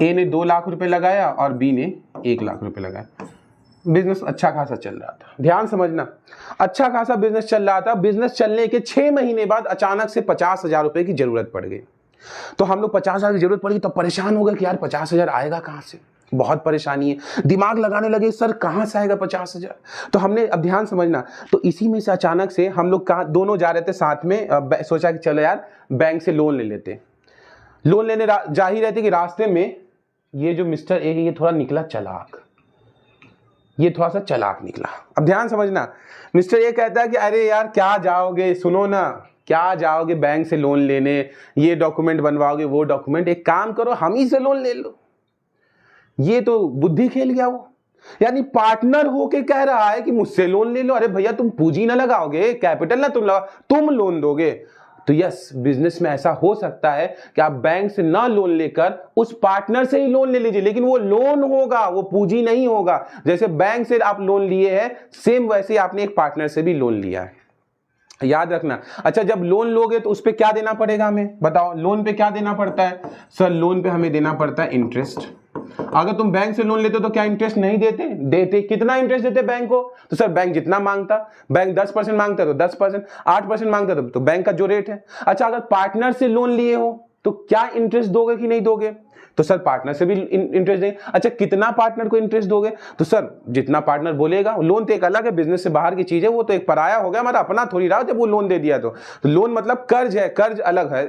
ए ने 2 लाख रुपए लगाया और बी ने 1 लाख रुपए लगाया। बिजनेस अच्छा खासा चल रहा था, ध्यान समझना, अच्छा खासा बिजनेस चल रहा था। बिजनेस चलने के 6 महीने बाद अचानक से 50,000 रुपए की जरूरत पड़ गई। तो हम लोग 50,000 की जरूरत पड़ी तो परेशान हो गए कि यार 50,000 आएगा कहां से, बहुत परेशानी है, दिमाग लगाने लगे सर कहां से आएगा 50,000। तो हमने, अब ध्यान समझना, तो इसी में से अचानक से हम लोग कहा, दोनों जा रहे थे साथ में, सोचा कि चलो यार बैंक से लोन ले लेते। लोन लेने जा ही रहते कि रास्ते में ये जो मिस्टर ए है ये थोड़ा निकला चालाक, ये थोड़ा सा चालाक निकला। अब ध्यान समझना, मिस्टर ए कहता है कि अरे यार क्या जाओगे, सुनो ना, क्या जाओगे बैंक से लोन लेने, ये डॉक्यूमेंट बनवाओगे वो डॉक्यूमेंट, एक काम करो हम ही से लोन ले लो। ये तो बुद्धि खेल गया वो, यानी पार्टनर होके कह रहा है कि मुझसे लोन ले लो। अरे भैया तुम पूंजी ना लगाओगे, कैपिटल ना तुम लगाओ, तुम लोन दोगे। तो यस, बिजनेस में ऐसा हो सकता है कि आप बैंक से ना लोन लेकर उस पार्टनर से ही लोन ले लीजिए, लेकिन वो लोन होगा, वो पूंजी नहीं होगा। जैसे बैंक से आप लोन लिए हैं, सेम वैसे आपने एक पार्टनर से भी लोन लिया है, याद रखना। अच्छा जब लोन लोगे तो उस पे क्या देना पड़ेगा हमें, बताओ लोन पे क्या देना पड़ता है? सर लोन पे हमें देना पड़ता है इंटरेस्ट। अगर तुम बैंक से लोन लेते हो तो क्या इंटरेस्ट नहीं देते? देते। कितना इंटरेस्ट देते बैंक को? तो सर बैंक जितना मांगता, बैंक 10% मांगता तो 10%, 8% मांगता तो बैंक का जो रेट है। अच्छा अगर पार्टनर से लोन लिए हो तो क्या इंटरेस्ट दोगे कि नहीं दोगे? तो सर पार्टनर से भी इंटरेस्ट देंगे। अच्छा कितना पार्टनर को इंटरेस्ट दोगे? तो सर जितना पार्टनर बोलेगा। लोन तो एक अलग है, बिजनेस से बाहर की चीज है, वो तो एक पराया हो गया, हमारा अपना थोड़ी रहा जब वो लोन दे दिया। तो लोन मतलब कर्ज है, कर्ज अलग है।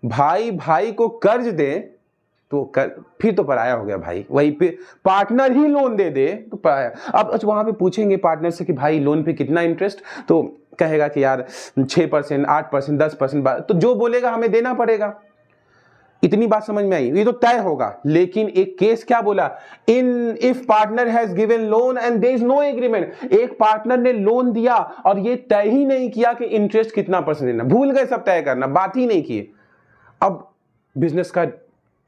भाई भाई को कर्ज दे तो फिर तो पराया हो गया भाई, वही पे पार्टनर ही लोन दे दे तो पराया। अब अच्छा वहां पे पूछेंगे पार्टनर से कि भाई लोन पे कितना इंटरेस्ट, तो कहेगा कि यार 6%, 8%, 10%, तो जो बोलेगा हमें देना पड़ेगा। इतनी बात समझ में आई, ये तो तय होगा। लेकिन एक केस क्या बोला, if partner has given loan and there is no agreement, एक पार्टनर ने लोन दिया और ये तय ही नहीं किया कि इंटरेस्ट कितना परसेंट देना, भूल गए सब तय करना, बात ही नहीं की। अब बिजनेस का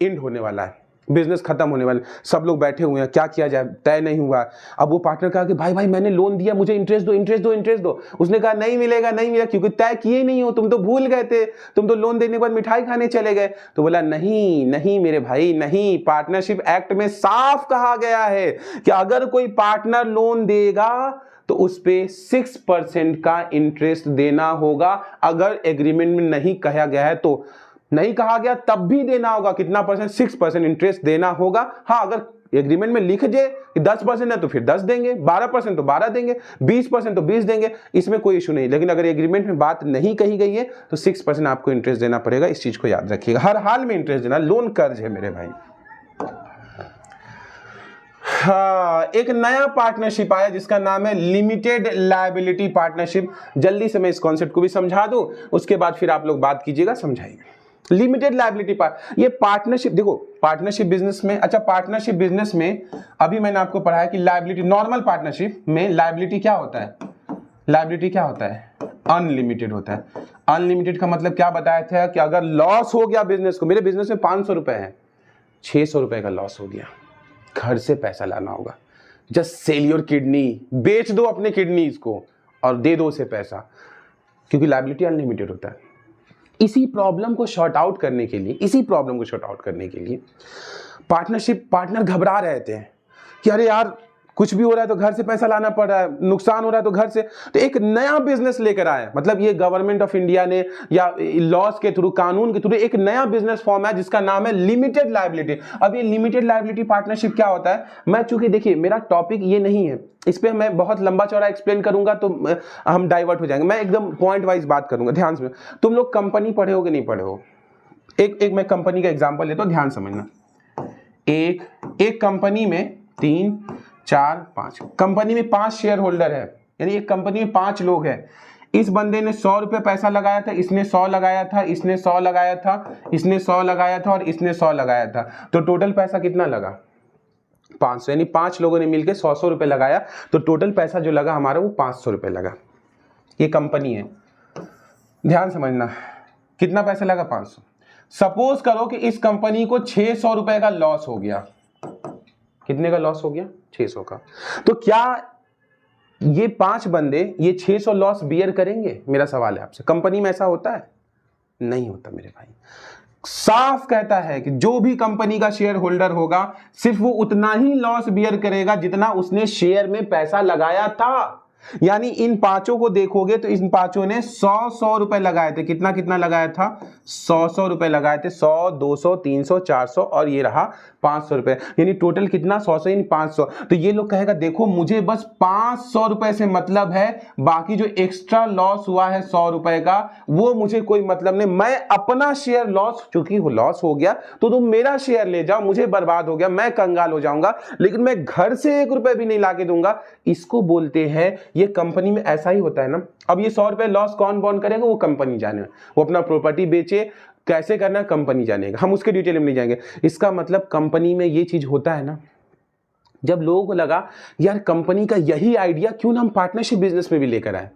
एंड होने वाला है, बिजनेस खत्म होने वाले, सब लोग बैठे हुए हैं, क्या किया जाए, तय नहीं हुआ। अब वो पार्टनर कहा कि भाई भाई मैंने लोन दिया, मुझे इंटरेस्ट दो इंटरेस्ट दो इंटरेस्ट दो। उसने कहा नहीं मिलेगा नहीं मिलेगा, क्योंकि तय किए ही नहीं हो, तुम तो भूल गए थे, तुम तो लोन देने के बाद मिठाई खाने चले गए। तो बोला नहीं नहीं मेरे भाई नहीं, पार्टनरशिप एक्ट में साफ कहा गया है कि अगर कोई पार्टनर लोन देगा तो उस पे 6% का इंटरेस्ट देना होगा। अगर एग्रीमेंट में नहीं कहा गया है तो नहीं कहा गया तब भी देना होगा। कितना परसेंट? 6% इंटरेस्ट देना होगा। हाँ, अगर एग्रीमेंट में लिख जाए कि 10% है तो फिर 10 देंगे, 12% तो 12 देंगे, 20% तो 20 देंगे, इसमें कोई इशू नहीं। लेकिन अगर एग्रीमेंट में बात नहीं कही गई है तो 6% आपको इंटरेस्ट देना पड़ेगा। इस चीज को याद रखिएगा, हर हाल में इंटरेस्ट देना। लोन कर्ज है मेरे भाई। हाँ, एक नया पार्टनरशिप आया जिसका नाम है लिमिटेड लायबिलिटी पार्टनरशिप। जल्दी से मैं इस कॉन्सेप्ट को भी समझा दूं, उसके बाद फिर आप लोग बात कीजिएगा, समझाइए। लिमिटेड लायबिलिटी ये पार्टनरशिप, देखो पार्टनरशिप बिजनेस में, अच्छा पार्टनरशिप बिजनेस में अभी मैंने आपको पढ़ाया कि लायबिलिटी, नॉर्मल पार्टनरशिप में लायबिलिटी क्या होता है? लायबिलिटी क्या होता है? अनलिमिटेड होता है। अनलिमिटेड का मतलब क्या बताया था कि अगर लॉस हो गया बिजनेस को, मेरे बिजनेस में 500 रुपए है, 600 रुपए का लॉस हो गया, घर से पैसा लाना होगा। जस्ट सेल योर किडनी, बेच दो अपने किडनीज को और दे दो उसे पैसा, क्योंकि लायबिलिटी अनलिमिटेड होता है। इसी प्रॉब्लम को शॉर्ट आउट करने के लिए, पार्टनरशिप पार्टनर घबरा रहे थे कि अरे यार कुछ भी हो रहा है तो घर से पैसा लाना पड़ रहा है, नुकसान हो रहा है तो घर से, तो एक नया बिजनेस लेकर आए। मतलब ये गवर्नमेंट ऑफ इंडिया ने या लॉस के थ्रू, कानून के थ्रू एक नया बिजनेस फॉर्म है जिसका नाम है लिमिटेड लायबिलिटी। अब ये लिमिटेड लायबिलिटी पार्टनरशिप क्या होता है, मैं चूंकि देखिए मेरा टॉपिक ये नहीं है, इस पे मैं बहुत लंबा चौड़ा एक्सप्लेन करूंगा तो हम डाइवर्ट हो जाएंगे। मैं एकदम पॉइंट वाइज बात करूंगा, ध्यान से। तुम लोग कंपनी पढ़े हो कि नहीं पढ़े हो? एक मैं कंपनी का एग्जांपल लेता हूं, ध्यान समझना। एक कंपनी में 3 4 5 कंपनी में 5 शेयर होल्डर है, यानी एक कंपनी में 5 लोग हैं। इस बंदे ने 100 रुपए पैसा लगाया था, इसने 100 लगाया था, इसने 100 लगाया था, इसने 100 लगाया था और इसने 100 लगाया था। तो टोटल पैसा कितना लगा? 500। यानी 5 लोगों ने मिलकर 100 रुपए लगाया, तो टोटल पैसा जो लगा हमारा वो 500 रुपए लगा। ये कंपनी है, ध्यान समझना। कितना पैसा लगा? 500। सपोज करो कि इस कंपनी को 600 रुपए का लॉस हो गया। कितने का लॉस हो गया? 600 का। तो क्या ये 5 बंदे ये 600 लॉस बियर करेंगे? मेरा सवाल है आपसे। कंपनी में ऐसा होता है? नहीं होता मेरे भाई। साफ कहता है कि जो भी कंपनी का शेयर होल्डर होगा सिर्फ वो उतना ही लॉस बियर करेगा जितना उसने शेयर में पैसा लगाया था। यानी इन 5 को देखोगे तो इन 5 ने 100 रुपए लगाए थे। कितना कितना लगाया था? 100 रुपए लगाए थे। 100 200 300 400 और ये रहा 500 रुपए। यानी टोटल कितना? 100 यानी 500। तो ये लोग कहेगा देखो मुझे बस 500 रुपए से मतलब है, बाकी जो एक्स्ट्रा लॉस हुआ है 100 रुपए का वो मुझे कोई मतलब नहीं। मैं अपना शेयर लॉस, चूंकि लॉस हो गया तो तुम मेरा शेयर ले जाओ, मुझे बर्बाद हो गया, मैं कंगाल हो जाऊंगा, लेकिन मैं घर से 1 रुपए भी नहीं लाके दूंगा। इसको बोलते हैं, ये कंपनी में ऐसा ही होता है ना। अब ये 100 रुपए लॉस कौन बॉन्ड करेगा? वो कंपनी जाने, वो अपना प्रॉपर्टी बेचे, कैसे करना है कंपनी जानेगा, हम उसके डिटेल में नहीं जाएंगे। इसका मतलब कंपनी में ये चीज होता है ना, जब लोगों को लगा यार कंपनी का यही आइडिया क्यों ना हम पार्टनरशिप बिजनेस में भी लेकर आए,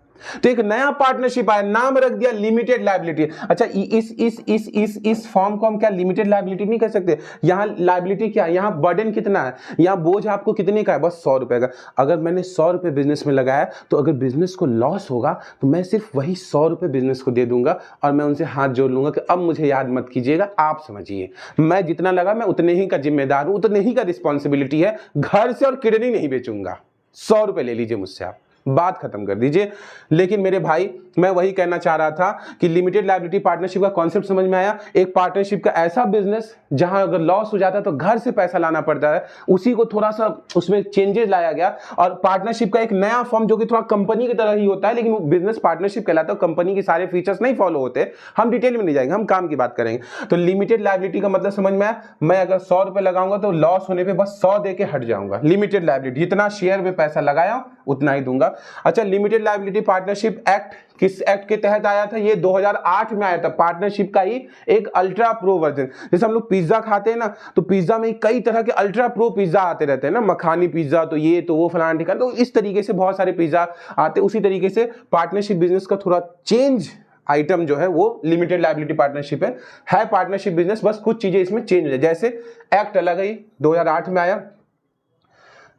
तो एक नया पार्टनरशिप आया, नाम रख दिया लिमिटेड लायबिलिटी। अच्छा इस फॉर्म को हम क्या लिमिटेड लायबिलिटी नहीं कह सकते? यहां लायबिलिटी क्या है? यहां बर्डन कितना है? यहां बोझ आपको कितने का है? बस 100 रुपए का। अगर मैंने 100 रुपए बिजनेस में लगाया तो अगर बिजनेस को लॉस होगा तो मैं सिर्फ वही 100 रुपए बिजनेस को दे दूंगा और मैं उनसे हाथ जोड़ लूंगा कि अब मुझे याद मत कीजिएगा, आप समझिए मैं जितना लगा मैं उतने ही का जिम्मेदार हूं, उतने ही का रिस्पॉन्सिबिलिटी है। घर से और किडनी नहीं बेचूंगा। 100 रुपए ले लीजिए मुझसे, आप बात खत्म कर दीजिए। लेकिन मेरे भाई मैं वही कहना चाह रहा था कि लिमिटेड लायबिलिटी पार्टनरशिप का कॉन्सेप्ट समझ में आया। एक पार्टनरशिप का ऐसा बिजनेस जहां अगर लॉस हो जाता है तो घर से पैसा लाना पड़ता है, उसी को थोड़ा सा उसमें चेंजेस लाया गया। और पार्टनरशिप का एक नया फॉर्म जो कि थोड़ा कंपनी की तरह ही होता है, लेकिन वो बिजनेस पार्टनरशिप कहलाता है। कंपनी के सारे फीचर्स नहीं फॉलो होते, हम डिटेल में नहीं जाएंगे, हम काम की बात करेंगे। तो लिमिटेड लायबिलिटी का मतलब समझ में आया। मैं अगर 100 रुपए लगाऊंगा तो लॉस होने पर बस 100 दे के हट जाऊंगा। लिमिटेड लायबिलिटी, जितना शेयर में पैसा लगाया उतना ही दूंगा। अच्छा, लिमिटेड लायबिलिटी पार्टनरशिप एक्ट किस एक्ट के तहत आया था? ये 2008 में आया था। पार्टनरशिप का ही एक अल्ट्रा प्रो वर्जन। जैसे हम लोग पिज्जा खाते हैं ना, तो पिज्जा में कई तरह के अल्ट्रा प्रो पिज्जा आते रहते हैं ना, मखानी पिज्जा, तो ये तो वो फलाना ठिकाना, तो इस तरीके से बहुत सारे पिज्जा आते। उसी तरीके से पार्टनरशिप बिजनेस का थोड़ा चेंज आइटम जो है वो लिमिटेड लायबिलिटी पार्टनरशिप है पार्टनरशिप बिजनेस, बस कुछ चीजें इसमें चेंज है। जैसे एक्ट अलग है, 2008 में आया।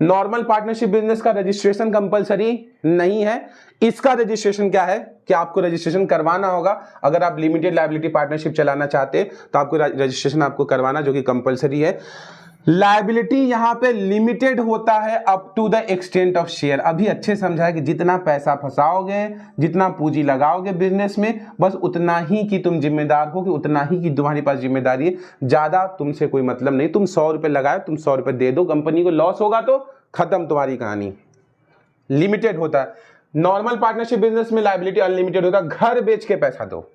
नॉर्मल पार्टनरशिप बिजनेस का रजिस्ट्रेशन कंपलसरी नहीं है, इसका रजिस्ट्रेशन क्या है कि आपको रजिस्ट्रेशन करवाना होगा। अगर आप लिमिटेड लायबिलिटी पार्टनरशिप चलाना चाहते हैं तो आपको रजिस्ट्रेशन आपको करवाना, जो कि कंपलसरी है। लायबिलिटी यहां पे लिमिटेड होता है up to the extent of share. अभी अच्छे समझा है कि जितना पैसा फंसाओगे, जितना पूंजी लगाओगे बिजनेस में, बस उतना ही कि तुम जिम्मेदार हो, कि उतना ही कि तुम्हारे पास जिम्मेदारी है, ज्यादा तुमसे कोई मतलब नहीं। तुम 100 रुपए लगाए, तुम 100 रुपए दे दो, कंपनी को लॉस होगा तो खत्म तुम्हारी कहानी। लिमिटेड होता है। नॉर्मल पार्टनरशिप बिजनेस में लायबिलिटी अनलिमिटेड होता है, घर बेच के पैसा दो।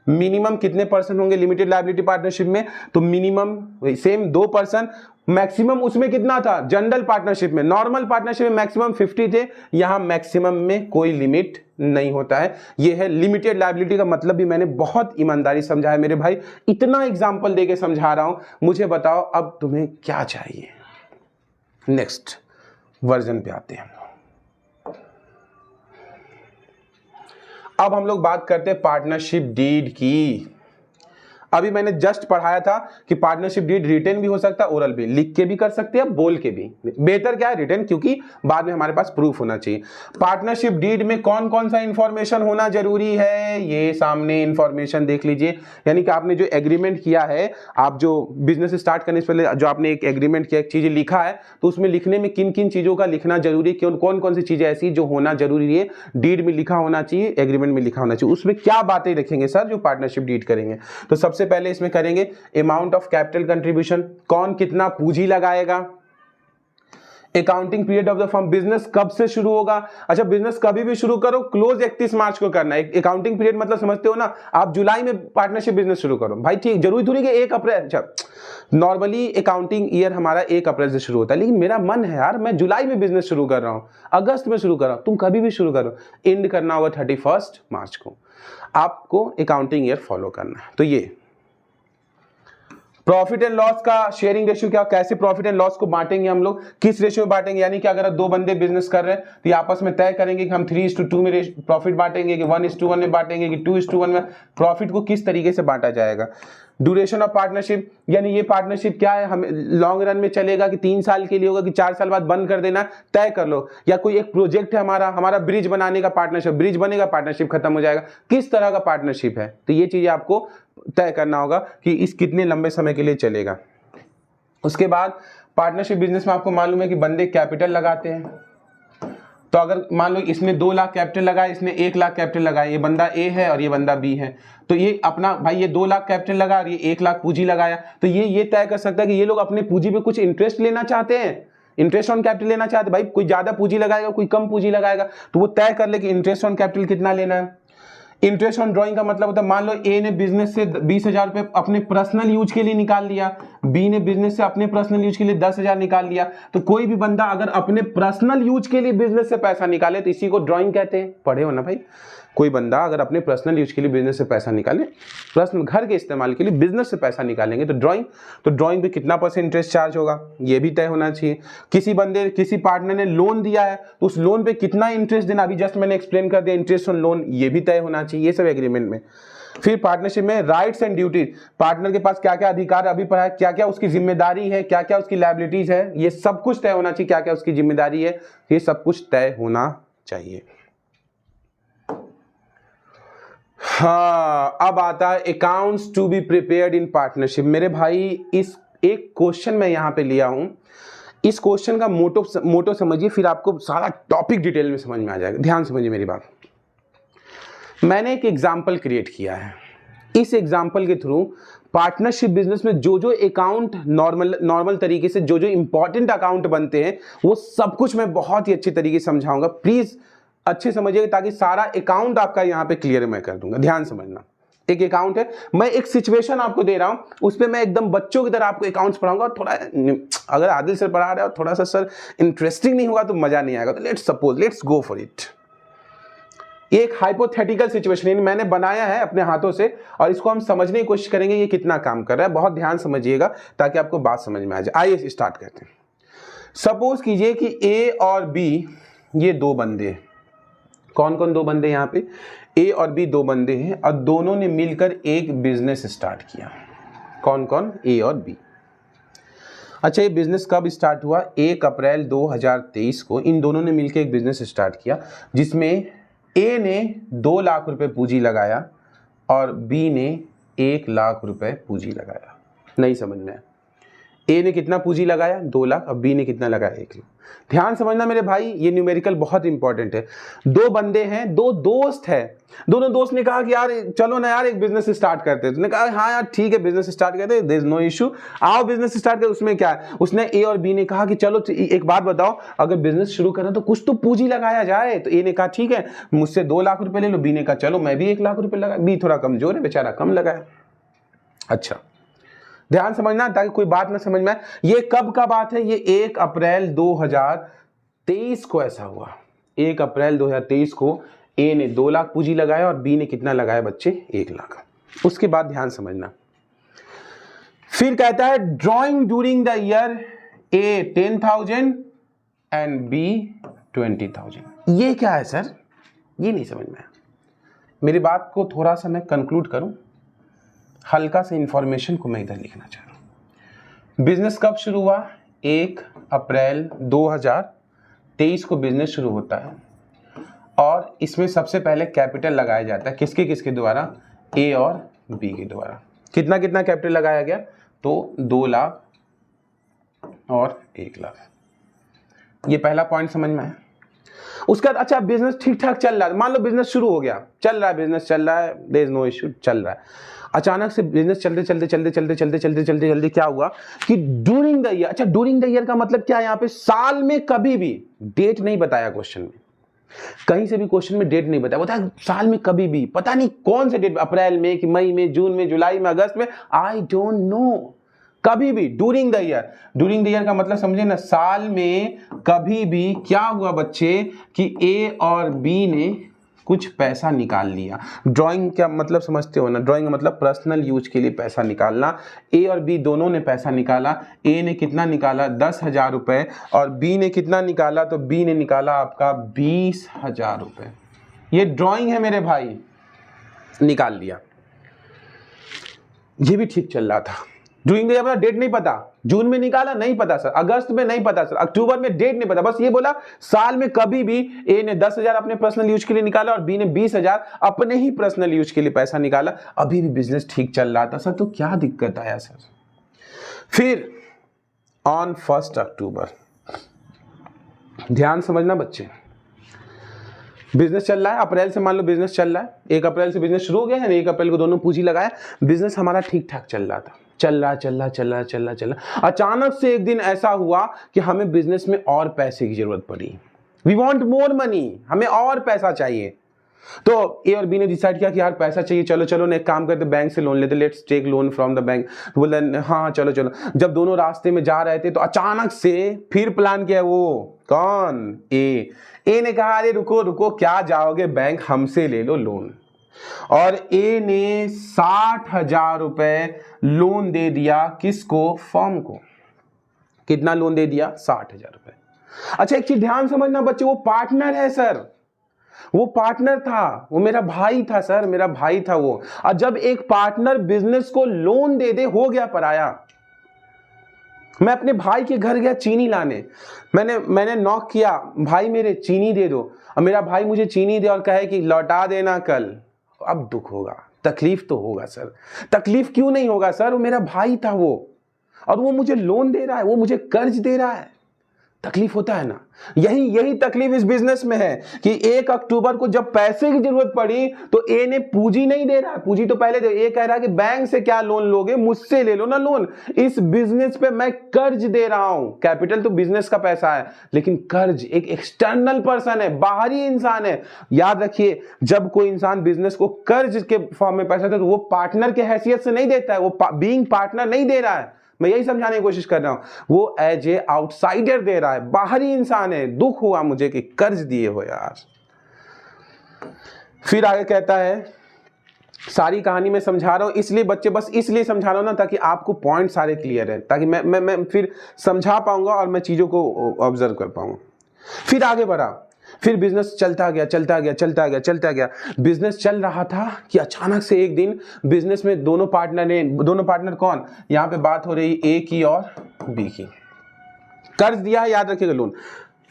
मिनिमम कितने परसेंट होंगे लिमिटेड लायबिलिटी पार्टनरशिप में, तो मिनिमम सेम 2%। मैक्सिमम उसमें कितना था जनरल पार्टनरशिप में, नॉर्मल पार्टनरशिप में मैक्सिमम 50 थे, यहां मैक्सिमम में कोई लिमिट नहीं होता है। यह है लिमिटेड लायबिलिटी का मतलब भी मैंने बहुत ईमानदारी समझा है मेरे भाई, इतना एग्जांपल देके समझा रहा हूं। मुझे बताओ अब तुम्हें क्या चाहिए। नेक्स्ट वर्जन पे आते हैं। अब हम लोग बात करते हैं पार्टनरशिप डीड की। अभी मैंने जस्ट पढ़ाया था कि पार्टनरशिप डीड रिटन भी हो सकता है, ओरल भी, लिख के भी कर सकते हैं, बोल के भी। बेहतर क्या है रिटन, क्योंकि बाद में हमारे पास प्रूफ होना चाहिए। पार्टनरशिप डीड में कौन कौन सा इंफॉर्मेशन होना जरूरी है, ये सामने इंफॉर्मेशन देख लीजिए। यानी कि आपने जो एग्रीमेंट किया है, आप जो बिजनेस स्टार्ट करने से पहले जो आपने एक एग्रीमेंट किया, एक चीज लिखा है, तो उसमें लिखने में किन किन चीजों का लिखना जरूरी है, कौन कौन सी चीजें ऐसी जो होना जरूरी है, डीड में लिखा होना चाहिए, एग्रीमेंट में लिखा होना चाहिए। उसमें क्या बातें रखेंगे सर जो पार्टनरशिप डीड करेंगे, तो सबसे पहले इसमें करेंगे अमाउंट ऑफ कैपिटल कंट्रीब्यूशन, कौन कितना पूंजी लगाएगा, accounting period of the firm, business कब से शुरू होगा। अच्छा, बिजनेस कभी भी शुरू करो, क्लोज 31 मार्च को करना है। अकाउंटिंग पीरियड मतलब समझते हो ना, आप जुलाई में पार्टनरशिप बिजनेस शुरू करो भाई, ठीक, जरूरी थोड़ी कि 1 अप्रैल। अच्छा, नॉर्मली अकाउंटिंग ईयर हमारा 1 अप्रैल से शुरू होता है, लेकिन मेरा मन है यार मैं जुलाई में बिजनेस शुरू कर रहा हूं, अगस्त में शुरू कर रहा हूं, तुम कभी भी शुरू करो, एंड करना होगा 31 मार्च को। आपको अकाउंटिंग ईयर फॉलो करना है। तो ये प्रॉफिट एंड लॉस का शेयरिंग रेशियो क्या, कैसे प्रॉफिट एंड लॉस को बांटेंगे हम लोग, किस रेशियो में बांटेंगे। यानी कि अगर 2 बंदे बिजनेस कर रहे हैं तो ये आपस में तय करेंगे कि हम 3:2 में प्रॉफिट बांटेंगे, कि 1:1 में बांटेंगे, कि 2:1 में। प्रॉफिट को किस तरीके से बांटा जाएगा। ड्यूरेशन ऑफ पार्टनरशिप, यानी ये पार्टनरशिप क्या है, हमें लॉन्ग रन में चलेगा कि 3 साल के लिए होगा, कि 4 साल बाद बंद कर देना, तय कर लो। या कोई एक प्रोजेक्ट है हमारा ब्रिज बनाने का पार्टनरशिप, ब्रिज बनेगा, पार्टनरशिप खत्म हो जाएगा, किस तरह का पार्टनरशिप है। तो ये चीजें आपको तय करना होगा कि इस कितने लंबे समय के लिए चलेगा। उसके बाद पार्टनरशिप बिजनेस में आपको मालूम है कि बंदे कैपिटल लगाते हैं। तो अगर मान लो इसने 2 लाख कैपिटल लगाया, इसने 1 लाख कैपिटल लगाया, ये बंदा ए है और ये बंदा बी है, तो ये अपना भाई ये 2 लाख कैपिटल लगा और ये 1 लाख पूंजी लगाया, तो ये तय कर सकता है कि ये लोग अपने पूंजी पे कुछ इंटरेस्ट लेना चाहते हैं, इंटरेस्ट ऑन कैपिटल लेना चाहते हैं। भाई कोई ज्यादा पूंजी लगाएगा, कोई कम पूंजी लगाएगा, तो वो तय कर ले कि इंटरेस्ट ऑन कैपिटल कितना लेना है। इंटरेस्ट ऑन ड्रॉइंग का मतलब होता है, मान लो ए ने बिजनेस से 20,000 रुपए अपने पर्सनल यूज के लिए निकाल लिया, बी ने बिजनेस से अपने पर्सनल यूज के लिए 10,000 निकाल लिया। तो कोई भी बंदा अगर अपने पर्सनल यूज के लिए बिजनेस से पैसा निकाले तो इसी को ड्रॉइंग कहते हैं, पढ़े हो ना भाई। कोई बंदा अगर अपने पर्सनल यूज के लिए बिजनेस से पैसा निकाले, पर्सनल घर के इस्तेमाल के लिए बिजनेस से पैसा निकालेंगे तो ड्रॉइंग पे कितना % इंटरेस्ट चार्ज होगा, ये भी तय होना चाहिए। किसी पार्टनर ने लोन दिया है तो उस लोन पे कितना इंटरेस्ट देना, अभी जस्ट मैंने एक्सप्लेन कर दिया, इंटरेस्ट ऑन लोन, ये भी तय होना चाहिए, ये सब एग्रीमेंट में। फिर पार्टनरशिप में राइट्स एंड ड्यूटीज, पार्टनर के पास क्या क्या अधिकार, अभी पढ़ा, क्या क्या उसकी जिम्मेदारी है, क्या क्या उसकी लायबिलिटीज है, ये सब कुछ तय होना चाहिए। क्या क्या उसकी जिम्मेदारी है, ये सब कुछ तय होना चाहिए। हाँ, अब आता है accounts to be prepared in partnership. मेरे भाई इस एक क्वेश्चन मैं यहां पे लिया हूं, इस क्वेश्चन का मोटो समझिए, फिर आपको सारा टॉपिक डिटेल में समझ में आ जाएगा। ध्यान समझिए मेरी बात। मैंने एक एग्जाम्पल क्रिएट किया है, इस एग्जाम्पल के थ्रू पार्टनरशिप बिजनेस में जो अकाउंट नॉर्मल तरीके से जो इंपॉर्टेंट अकाउंट बनते हैं वो सब कुछ मैं बहुत ही अच्छी तरीके से समझाऊंगा। प्लीज अच्छे समझिएगा ताकि सारा अकाउंट आपका यहां पे क्लियर मैं कर दूंगा। ध्यान समझना, एक अकाउंट है, मैं एक सिचुएशन आपको दे रहा हूं, उस पर मैं एकदम बच्चों की तरह आपको अकाउंट्स पढ़ाऊंगा। थोड़ा अगर आदिल सर पढ़ा रहे हो थोड़ा सा सर इंटरेस्टिंग नहीं होगा तो मजा नहीं आएगा। तो लेट्स गो फॉर इट। एक हाइपोथेटिकल सिचुएशन मैंने बनाया है अपने हाथों से और इसको हम समझने की कोशिश करेंगे ये कितना काम कर रहा है। बहुत ध्यान समझिएगा ताकि आपको बात समझ में आ जाए। आइए स्टार्ट करते हैं। सपोज कीजिए कि ए और बी ये 2 बंदे, कौन कौन 2 बंदे यहाँ पे, ए और बी दो बंदे हैं और दोनों ने मिलकर एक बिजनेस स्टार्ट किया। कौन कौन? ए और बी। अच्छा, ये बिजनेस कब स्टार्ट हुआ? 1 अप्रैल 2023 को इन दोनों ने मिलकर एक बिजनेस स्टार्ट किया जिसमें ए ने 2 लाख रुपए पूंजी लगाया और बी ने 1 लाख रुपए पूंजी लगाया। नहीं समझ में आया? ए ने कितना पूंजी लगाया? 2 लाख। और बी ने कितना लगाया? 1 लाख। ध्यान समझना मेरे भाई, ये न्यूमेरिकल बहुत इंपॉर्टेंट है। दो बंदे हैं, दो दोस्त हैं, दोनों दोस्त ने कहा कि यार चलो ना यार एक बिजनेस स्टार्ट करते हैं। उसने कहा हाँ यार ठीक है बिजनेस स्टार्ट करते हैं, देयर इज नो इशू, आओ बिजनेस स्टार्ट कर। उसमें क्या है, उसने ए और बी ने कहा कि चलो एक बात बताओ, अगर बिजनेस शुरू करें तो कुछ तो पूंजी लगाया जाए। तो ए ने कहा ठीक है मुझसे 2 लाख रुपए ले लो। बी ने कहा चलो मैं भी 1 लाख रुपए लगा। बी थोड़ा कमजोर है बेचारा, कम लगाया। अच्छा ध्यान समझना ताकि कोई बात ना समझ में आए। ये कब का बात है? ये 1 अप्रैल 2023 को ऐसा हुआ। 1 अप्रैल 2023 को ए ने 2 लाख पूंजी लगाया और बी ने कितना लगाया बच्चे? 1 लाख। उसके बाद ध्यान समझना, फिर कहता है drawing during the year A 10,000 and B 20,000। ये क्या है सर? ये नहीं समझ में आया। मेरी बात को थोड़ा सा मैं कंक्लूड करूं, हल्का सा इंफॉर्मेशन को मैं इधर लिखना चाह रहा हूं। बिजनेस कब शुरू हुआ? 1 अप्रैल 2023 को बिजनेस शुरू होता है और इसमें सबसे पहले कैपिटल लगाया जाता है। किसके किसके द्वारा? ए और बी के द्वारा। कितना कितना कैपिटल लगाया गया? तो 2 लाख और 1 लाख। ये पहला पॉइंट समझ में आया। उसके बाद अच्छा बिजनेस ठीक ठाक चल रहा है, मान लो बिजनेस शुरू हो गया, चल रहा है, बिजनेस चल रहा है, देयर इज नो इशू, चल रहा है। अचानक से बिजनेस चलते क्या हुआ कि ड्यूरिंग द ईयर, अच्छा ड्यूरिंग द ईयर का मतलब क्या है? यहाँ पे साल में कभी भी, डेट नहीं बताया क्वेश्चन में, कहीं से भी क्वेश्चन में डेट नहीं बताया, बताया साल में कभी भी, पता नहीं कौन से डेट, अप्रैल में कि मई में, जून में, जुलाई में, अगस्त में, आई डोंट नो, कभी भी during the year. During the year का मतलब समझे ना, साल में कभी भी क्या हुआ बच्चे कि ए और बी ने कुछ पैसा निकाल लिया। ड्राइंग क्या मतलब समझते हो ना? ड्राइंग का मतलब पर्सनल यूज के लिए पैसा निकालना। ए और बी दोनों ने पैसा निकाला। ए ने कितना निकाला? 10,000 रुपए। और बी ने कितना निकाला? तो बी ने निकाला आपका 20,000 रुपए। ये ड्राइंग है मेरे भाई, निकाल लिया। ये भी ठीक चल रहा था। ड्यूरिंग द ईयर डेट नहीं पता, जून में निकाला नहीं पता सर, अगस्त में नहीं पता सर, अक्टूबर में डेट नहीं पता, बस ये बोला साल में कभी भी ए ने 10,000 अपने पर्सनल यूज के लिए निकाला और बी ने 20,000 अपने ही पर्सनल यूज के लिए पैसा निकाला। अभी भी बिजनेस ठीक चल रहा था सर, तो क्या दिक्कत आया सर? फिर ऑन 1 अक्टूबर, ध्यान समझना बच्चे, बिजनेस चल रहा है, अप्रैल से मान लो बिजनेस चल रहा है, 1 अप्रैल से बिजनेस शुरू हो गया है, 1 अप्रैल को दोनों पूंजी लगाया, बिजनेस हमारा ठीक ठाक चल रहा था, चल रहा। अचानक से एक दिन ऐसा हुआ कि हमें बिजनेस में और पैसे की जरूरत पड़ी। वी वांट मोर मनी, हमें और पैसा चाहिए। तो ए और बी ने डिसाइड किया कि यार पैसा चाहिए, चलो ने एक काम करते, बैंक से लोन लेते, let's take loan from the bank. तो बोले हाँ चलो। जब दोनों रास्ते में जा रहे थे तो अचानक से फिर प्लान किया, वो कौन? ए ने कहा अरे रुको क्या जाओगे बैंक, हमसे ले लो लोन। और ए ने 60,000 रुपए लोन दे दिया। किसको? फर्म को। कितना लोन दे दिया? 60,000 रुपए। अच्छा एक चीज ध्यान समझना बच्चे, वो पार्टनर है सर, वो पार्टनर था, वो मेरा भाई था सर, मेरा भाई था वो। और जब एक पार्टनर बिजनेस को लोन दे दे, हो गया पराया। मैं अपने भाई के घर गया चीनी लाने, मैंने नॉक किया, भाई मेरे चीनी दे दो, और मेरा भाई मुझे चीनी दे और कहे कि लौटा देना कल। अब दुख होगा, तकलीफ तो होगा सर। तकलीफ क्यों नहीं होगा सर? वो मेरा भाई था वो, और वो मुझे लोन दे रहा है, वो मुझे कर्ज दे रहा है, तकलीफ होता है ना। यही तकलीफ इस बिजनेस में है कि 1 अक्टूबर को जब पैसे की जरूरत पड़ी तो ए ने पूंजी नहीं दे रहा है, पूंजी तो पहले दे, ए कह रहा है कि बैंक से क्या लोन लोगे, मुझसे ले लो ना लोन, इस बिजनेस पे मैं कर्ज दे रहा हूं। कैपिटल तो बिजनेस का पैसा है, लेकिन कर्ज एक एक्सटर्नल पर्सन है, बाहरी इंसान है। याद रखिए, जब कोई इंसान बिजनेस को कर्ज के फॉर्म में पैसा देता है तो वो पार्टनर के हैसियत से नहीं देता है, वो बीइंग पार्टनर नहीं दे रहा है। मैं यही समझाने की कोशिश कर रहा हूं, वो एज ए आउटसाइडर दे रहा है, बाहरी इंसान है। दुख हुआ मुझे कि कर्ज दिए हो यार। फिर आगे कहता है, सारी कहानी मैं समझा रहा हूं इसलिए बच्चे, बस इसलिए समझा रहा हूं ना ताकि आपको पॉइंट सारे क्लियर है, ताकि मैं फिर समझा पाऊंगा और मैं चीजों को ऑब्जर्व कर पाऊंगा। फिर आगे बढ़ा, फिर बिजनेस चलता गया चलता गया चलता गया चलता गया। बिजनेस चल रहा था कि अचानक से एक दिन बिजनेस में दोनों पार्टनर कौन, यहाँ पे बात हो रही ए की और बी की, कर्ज दिया है, याद रखिएगा, लोन।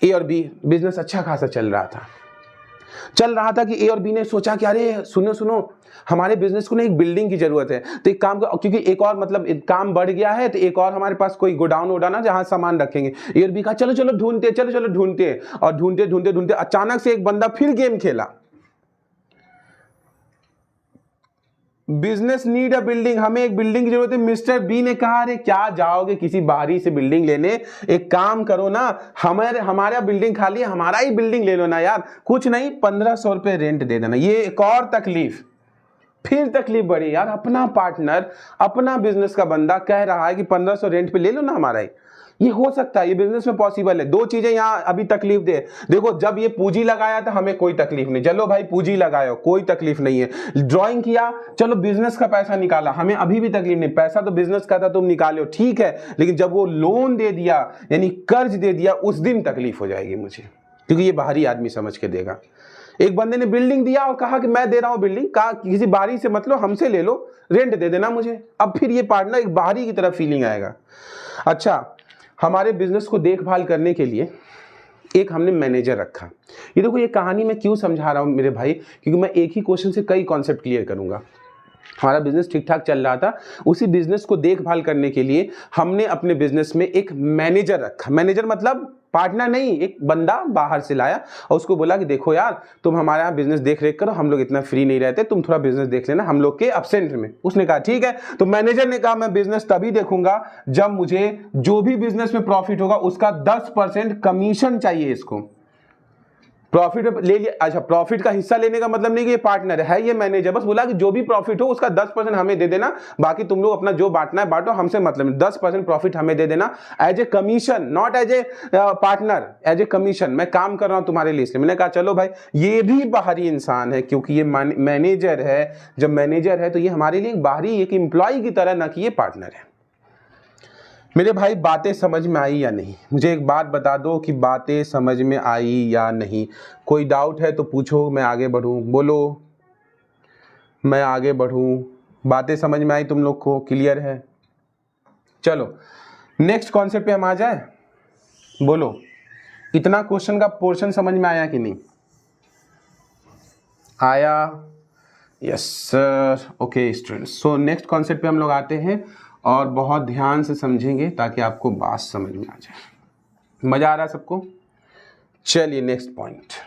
ए और बी, बिजनेस अच्छा खासा चल रहा था कि ए और बी ने सोचा कि अरे सुनो हमारे बिजनेस को ना एक बिल्डिंग की जरूरत है, तो एक काम कर, क्योंकि एक और मतलब काम बढ़ गया है, तो एक और हमारे पास कोई गोडाउन वोडाउन जहां सामान रखेंगे। ए और बी कहा चलो ढूंढते, और ढूंढते अचानक से एक बंदा फिर गेम खेला। बिजनेस नीड अ बिल्डिंग, हमें एक बिल्डिंग की जरूरत है। मिस्टर बी ने कहा अरे क्या जाओगे किसी बाहरी से बिल्डिंग लेने, एक काम करो ना, हमारा बिल्डिंग खाली है, हमारा ही बिल्डिंग ले लो ना यार, कुछ नहीं 1500 रुपए रेंट दे देना। ये एक और तकलीफ, फिर तकलीफ बढ़ी यार, अपना पार्टनर, अपना बिजनेस का बंदा कह रहा है कि 1500 रेंट पे ले लो ना हमारा ही। ये हो सकता है, ये बिजनेस में पॉसिबल है। दो चीजें यहां अभी तकलीफ दे, देखो जब ये पूंजी लगाया था हमें कोई तकलीफ नहीं, चलो भाई पूंजी लगाओ कोई तकलीफ नहीं है। ड्राइंग किया, चलो बिजनेस का पैसा निकाला, हमें अभी भी तकलीफ नहीं, पैसा तो बिजनेस का था तुम निकालो ठीक है, लेकिन जब वो लोन दे दिया यानी कर्ज दे दिया, उस दिन तकलीफ हो जाएगी मुझे, क्योंकि ये बाहरी आदमी समझ के देगा। एक बंदे ने बिल्डिंग दिया और कहा कि मैं दे रहा हूं बिल्डिंग, कहा किसी बाहरी से मतलब हमसे ले लो, रेंट दे देना मुझे। अब फिर ये पार्टनर एक बाहरी की तरफ फीलिंग आएगा। अच्छा, हमारे बिजनेस को देखभाल करने के लिए एक हमने मैनेजर रखा। ये देखो ये कहानी मैं क्यों समझा रहा हूं मेरे भाई, क्योंकि मैं एक ही क्वेश्चन से कई कॉन्सेप्ट क्लियर करूंगा। हमारा बिजनेस ठीक ठाक चल रहा था, उसी बिजनेस को देखभाल करने के लिए हमने अपने बिजनेस में एक मैनेजर रखा। मैनेजर मतलब पार्टनर नहीं, एक बंदा बाहर से लाया और उसको बोला कि देखो यार तुम हमारे यहाँ बिजनेस देख रेख करो, हम लोग इतना फ्री नहीं रहते, तुम थोड़ा बिजनेस देख लेना हम लोग के एब्सेंट में। उसने कहा ठीक है। तो मैनेजर ने कहा मैं बिजनेस तभी देखूंगा जब मुझे जो भी बिजनेस में प्रॉफिट होगा उसका 10% कमीशन चाहिए। इसको प्रॉफिट ले लिया, अच्छा प्रॉफिट का हिस्सा लेने का मतलब नहीं कि ये पार्टनर है, ये मैनेजर, बस बोला कि जो भी प्रॉफिट हो उसका 10% हमें दे देना, बाकी तुम लोग अपना जो बांटना है बांटो, हमसे मतलब नहीं, 10% प्रॉफिट हमें दे देना as a commission, not as a partner, as a commission. मैं काम कर रहा हूं तुम्हारे लिए इसलिए। मैंने कहा चलो भाई, ये भी बाहरी इंसान है क्योंकि ये मैनेजर है, जब मैनेजर है तो ये हमारे लिए बाहरी एक एम्प्लॉय की तरह, ना कि ये पार्टनर है। मेरे भाई बातें समझ में आई या नहीं? मुझे एक बात बता दो कि बातें समझ में आई या नहीं। कोई डाउट है तो पूछो, मैं आगे बढ़ूं। बोलो मैं आगे बढ़ूं। बातें समझ में आई तुम लोग को? क्लियर है? चलो नेक्स्ट कॉन्सेप्ट पे हम आ जाए। बोलो इतना क्वेश्चन का पोर्शन समझ में आया कि नहीं आया? Yes sir. Okay students, so next concept पे हम लोग आते हैं और बहुत ध्यान से समझेंगे ताकि आपको बात समझ में आ जाए। मजा आ रहा है सबको? चलिए नेक्स्ट पॉइंट।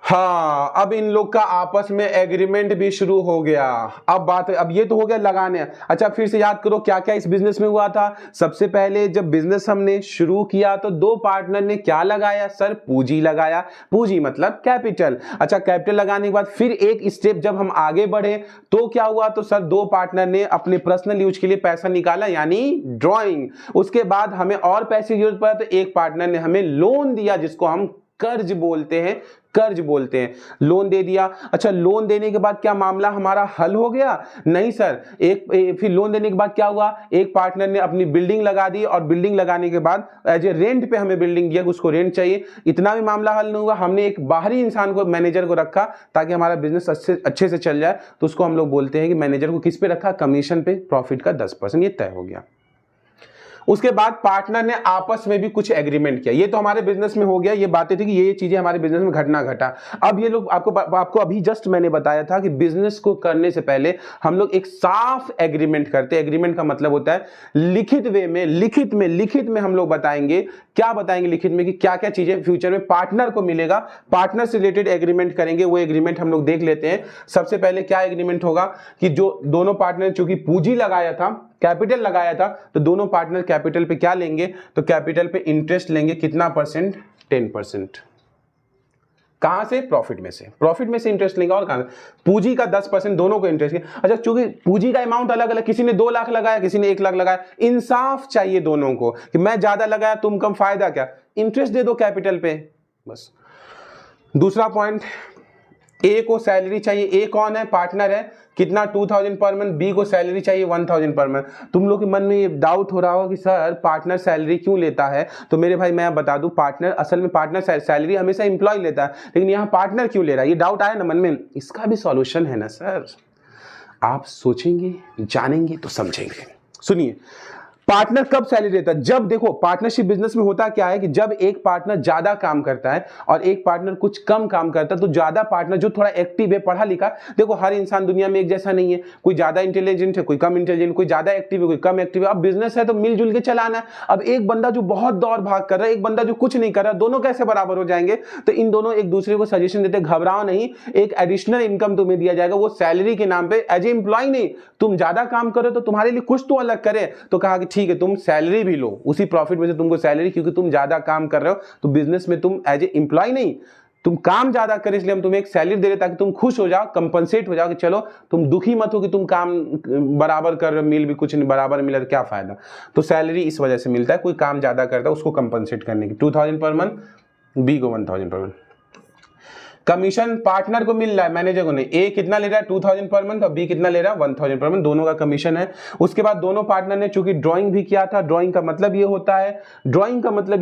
हाँ, अब इन लोग का आपस में एग्रीमेंट भी शुरू हो गया। अब ये तो हो गया लगाने। अच्छा फिर से याद करो क्या क्या इस बिजनेस में हुआ था। सबसे पहले जब बिजनेस हमने शुरू किया तो दो पार्टनर ने क्या लगाया सर? पूंजी लगाया। पूंजी मतलब कैपिटल। अच्छा कैपिटल लगाने के बाद फिर एक स्टेप जब हम आगे बढ़े तो क्या हुआ? तो सर दो पार्टनर ने अपने पर्सनल यूज के लिए पैसा निकाला यानी ड्रॉइंग। उसके बाद हमें और पैसे की जरूरत पड़ा तो एक पार्टनर ने हमें लोन दिया जिसको हम कर्ज बोलते हैं, लोन दे दिया। अच्छा लोन देने के बाद क्या मामला हमारा हल हो गया? नहीं सर, फिर लोन देने के बाद क्या हुआ? एक पार्टनर ने अपनी बिल्डिंग लगा दी और बिल्डिंग लगाने के बाद एज ए रेंट पे हमें बिल्डिंग दिया, उसको रेंट चाहिए। इतना भी मामला हल नहीं हुआ, हमने एक बाहरी इंसान को, मैनेजर को रखा ताकि हमारा बिजनेस अच्छे से चल जाए। तो उसको हम लोग बोलते हैं कि मैनेजर को किस पे रखा? कमीशन पे, प्रॉफिट का 10%, ये तय हो गया। उसके बाद पार्टनर ने आपस में भी कुछ एग्रीमेंट किया। ये तो हमारे बिजनेस में हो गया, ये बातें थी कि ये चीजें हमारे बिजनेस में घटा। अब ये लोग आपको अभी जस्ट मैंने बताया था कि बिजनेस को करने से पहले हम लोग एक साफ एग्रीमेंट करते हैं। एग्रीमेंट का मतलब होता है लिखित वे में, लिखित में हम लोग बताएंगे। क्या बताएंगे लिखित में? कि क्या क्या चीजें फ्यूचर में पार्टनर को मिलेगा, पार्टनर से रिलेटेड एग्रीमेंट करेंगे। वो एग्रीमेंट हम लोग देख लेते हैं। सबसे पहले क्या एग्रीमेंट होगा कि जो दोनों पार्टनर चूंकि पूंजी लगाया था, कैपिटल लगाया था, तो दोनों पार्टनर कैपिटल पे क्या लेंगे? तो कैपिटल पे इंटरेस्ट लेंगे। कितना परसेंट? 10%। कहां से? प्रॉफिट में से। प्रॉफिट में से इंटरेस्ट लेंगे। और कहां? पूंजी का 10%, दोनों को इंटरेस्ट। अच्छा चूंकि पूंजी का अमाउंट अलग अलग, किसी ने 2 लाख लगाया, किसी ने 1 लाख लगाया, इंसाफ चाहिए दोनों को कि मैं ज्यादा लगाया तुम कम, फायदा क्या? इंटरेस्ट दे दो कैपिटल पे, बस। दूसरा पॉइंट, ए को सैलरी चाहिए। ए कौन है? पार्टनर है। कितना 2000 पर मंथ, बी को सैलरी चाहिए 1000 पर मंथ। तुम लोग के मन में ये डाउट हो रहा होगा कि सर पार्टनर सैलरी क्यों लेता है, तो मेरे भाई मैं बता दूं, पार्टनर असल में पार्टनर सैलरी हमेशा एम्प्लॉय लेता है, लेकिन यहाँ पार्टनर क्यों ले रहा है, ये डाउट आया ना मन में, इसका भी सॉल्यूशन है ना सर। आप सोचेंगे जानेंगे तो समझेंगे। सुनिए, पार्टनर कब सैलरी देता है, जब देखो पार्टनरशिप बिजनेस में होता क्या है कि जब एक पार्टनर ज्यादा काम करता है और एक पार्टनर कुछ कम काम करता है, तो ज्यादा पार्टनर जो थोड़ा एक्टिव है, पढ़ा लिखा, देखो हर इंसान दुनिया में एक जैसा नहीं है, कोई ज्यादा इंटेलिजेंट है, कोई कम इंटेलिजेंट, कोई ज्यादा एक्टिव है, कोई कम एक्टिव है। अब बिजनेस है तो मिलजुल के चलाना है। अब एक बंदा जो बहुत दौड़ भाग कर रहा है, एक बंदा जो कुछ नहीं कर रहा, दोनों कैसे बराबर हो जाएंगे, तो इन दोनों एक दूसरे को सजेशन देते, घबराओ नहीं, एक एडिशनल इनकम तुम्हें दिया जाएगा, वो सैलरी के नाम पे, एज ए एम्प्लॉय नहीं, तुम ज्यादा काम करो तो तुम्हारे लिए कुछ तो अलग करे, तो कहा कि ठीक है तुम सैलरी भी लो, उसी प्रॉफिट में से तुमको सैलरी, क्योंकि तुम ज्यादा काम कर रहे हो, तो बिजनेस में तुम एज ए एम्प्लॉय नहीं, तुम काम ज्यादा करे इसलिए हम तुम्हें एक सैलरी दे रहे ताकि तुम खुश हो जाओ, कंपनसेट हो जाओ कि चलो तुम दुखी मत हो कि तुम काम बराबर कर रहे हो, मिल भी कुछ नहीं बराबर मिला तो क्या फायदा। तो सैलरी इस वजह से मिलता है, कोई काम ज्यादा करता है उसको कंपनसेट करने की। 2000 पर मंथ, बी को 1000 पर मंथ। कमीशन पार्टनर को मिल रहा है, मैनेजर को नहीं। ए कितना ले रहा है 2000 पर मंथ और बी कितना ले रहा है 1000 पर मंथ, दोनों का कमीशन है। उसके बाद दोनों पार्टनर ने चूंकि ड्राइंग भी किया था, ड्राइंग का मतलब ये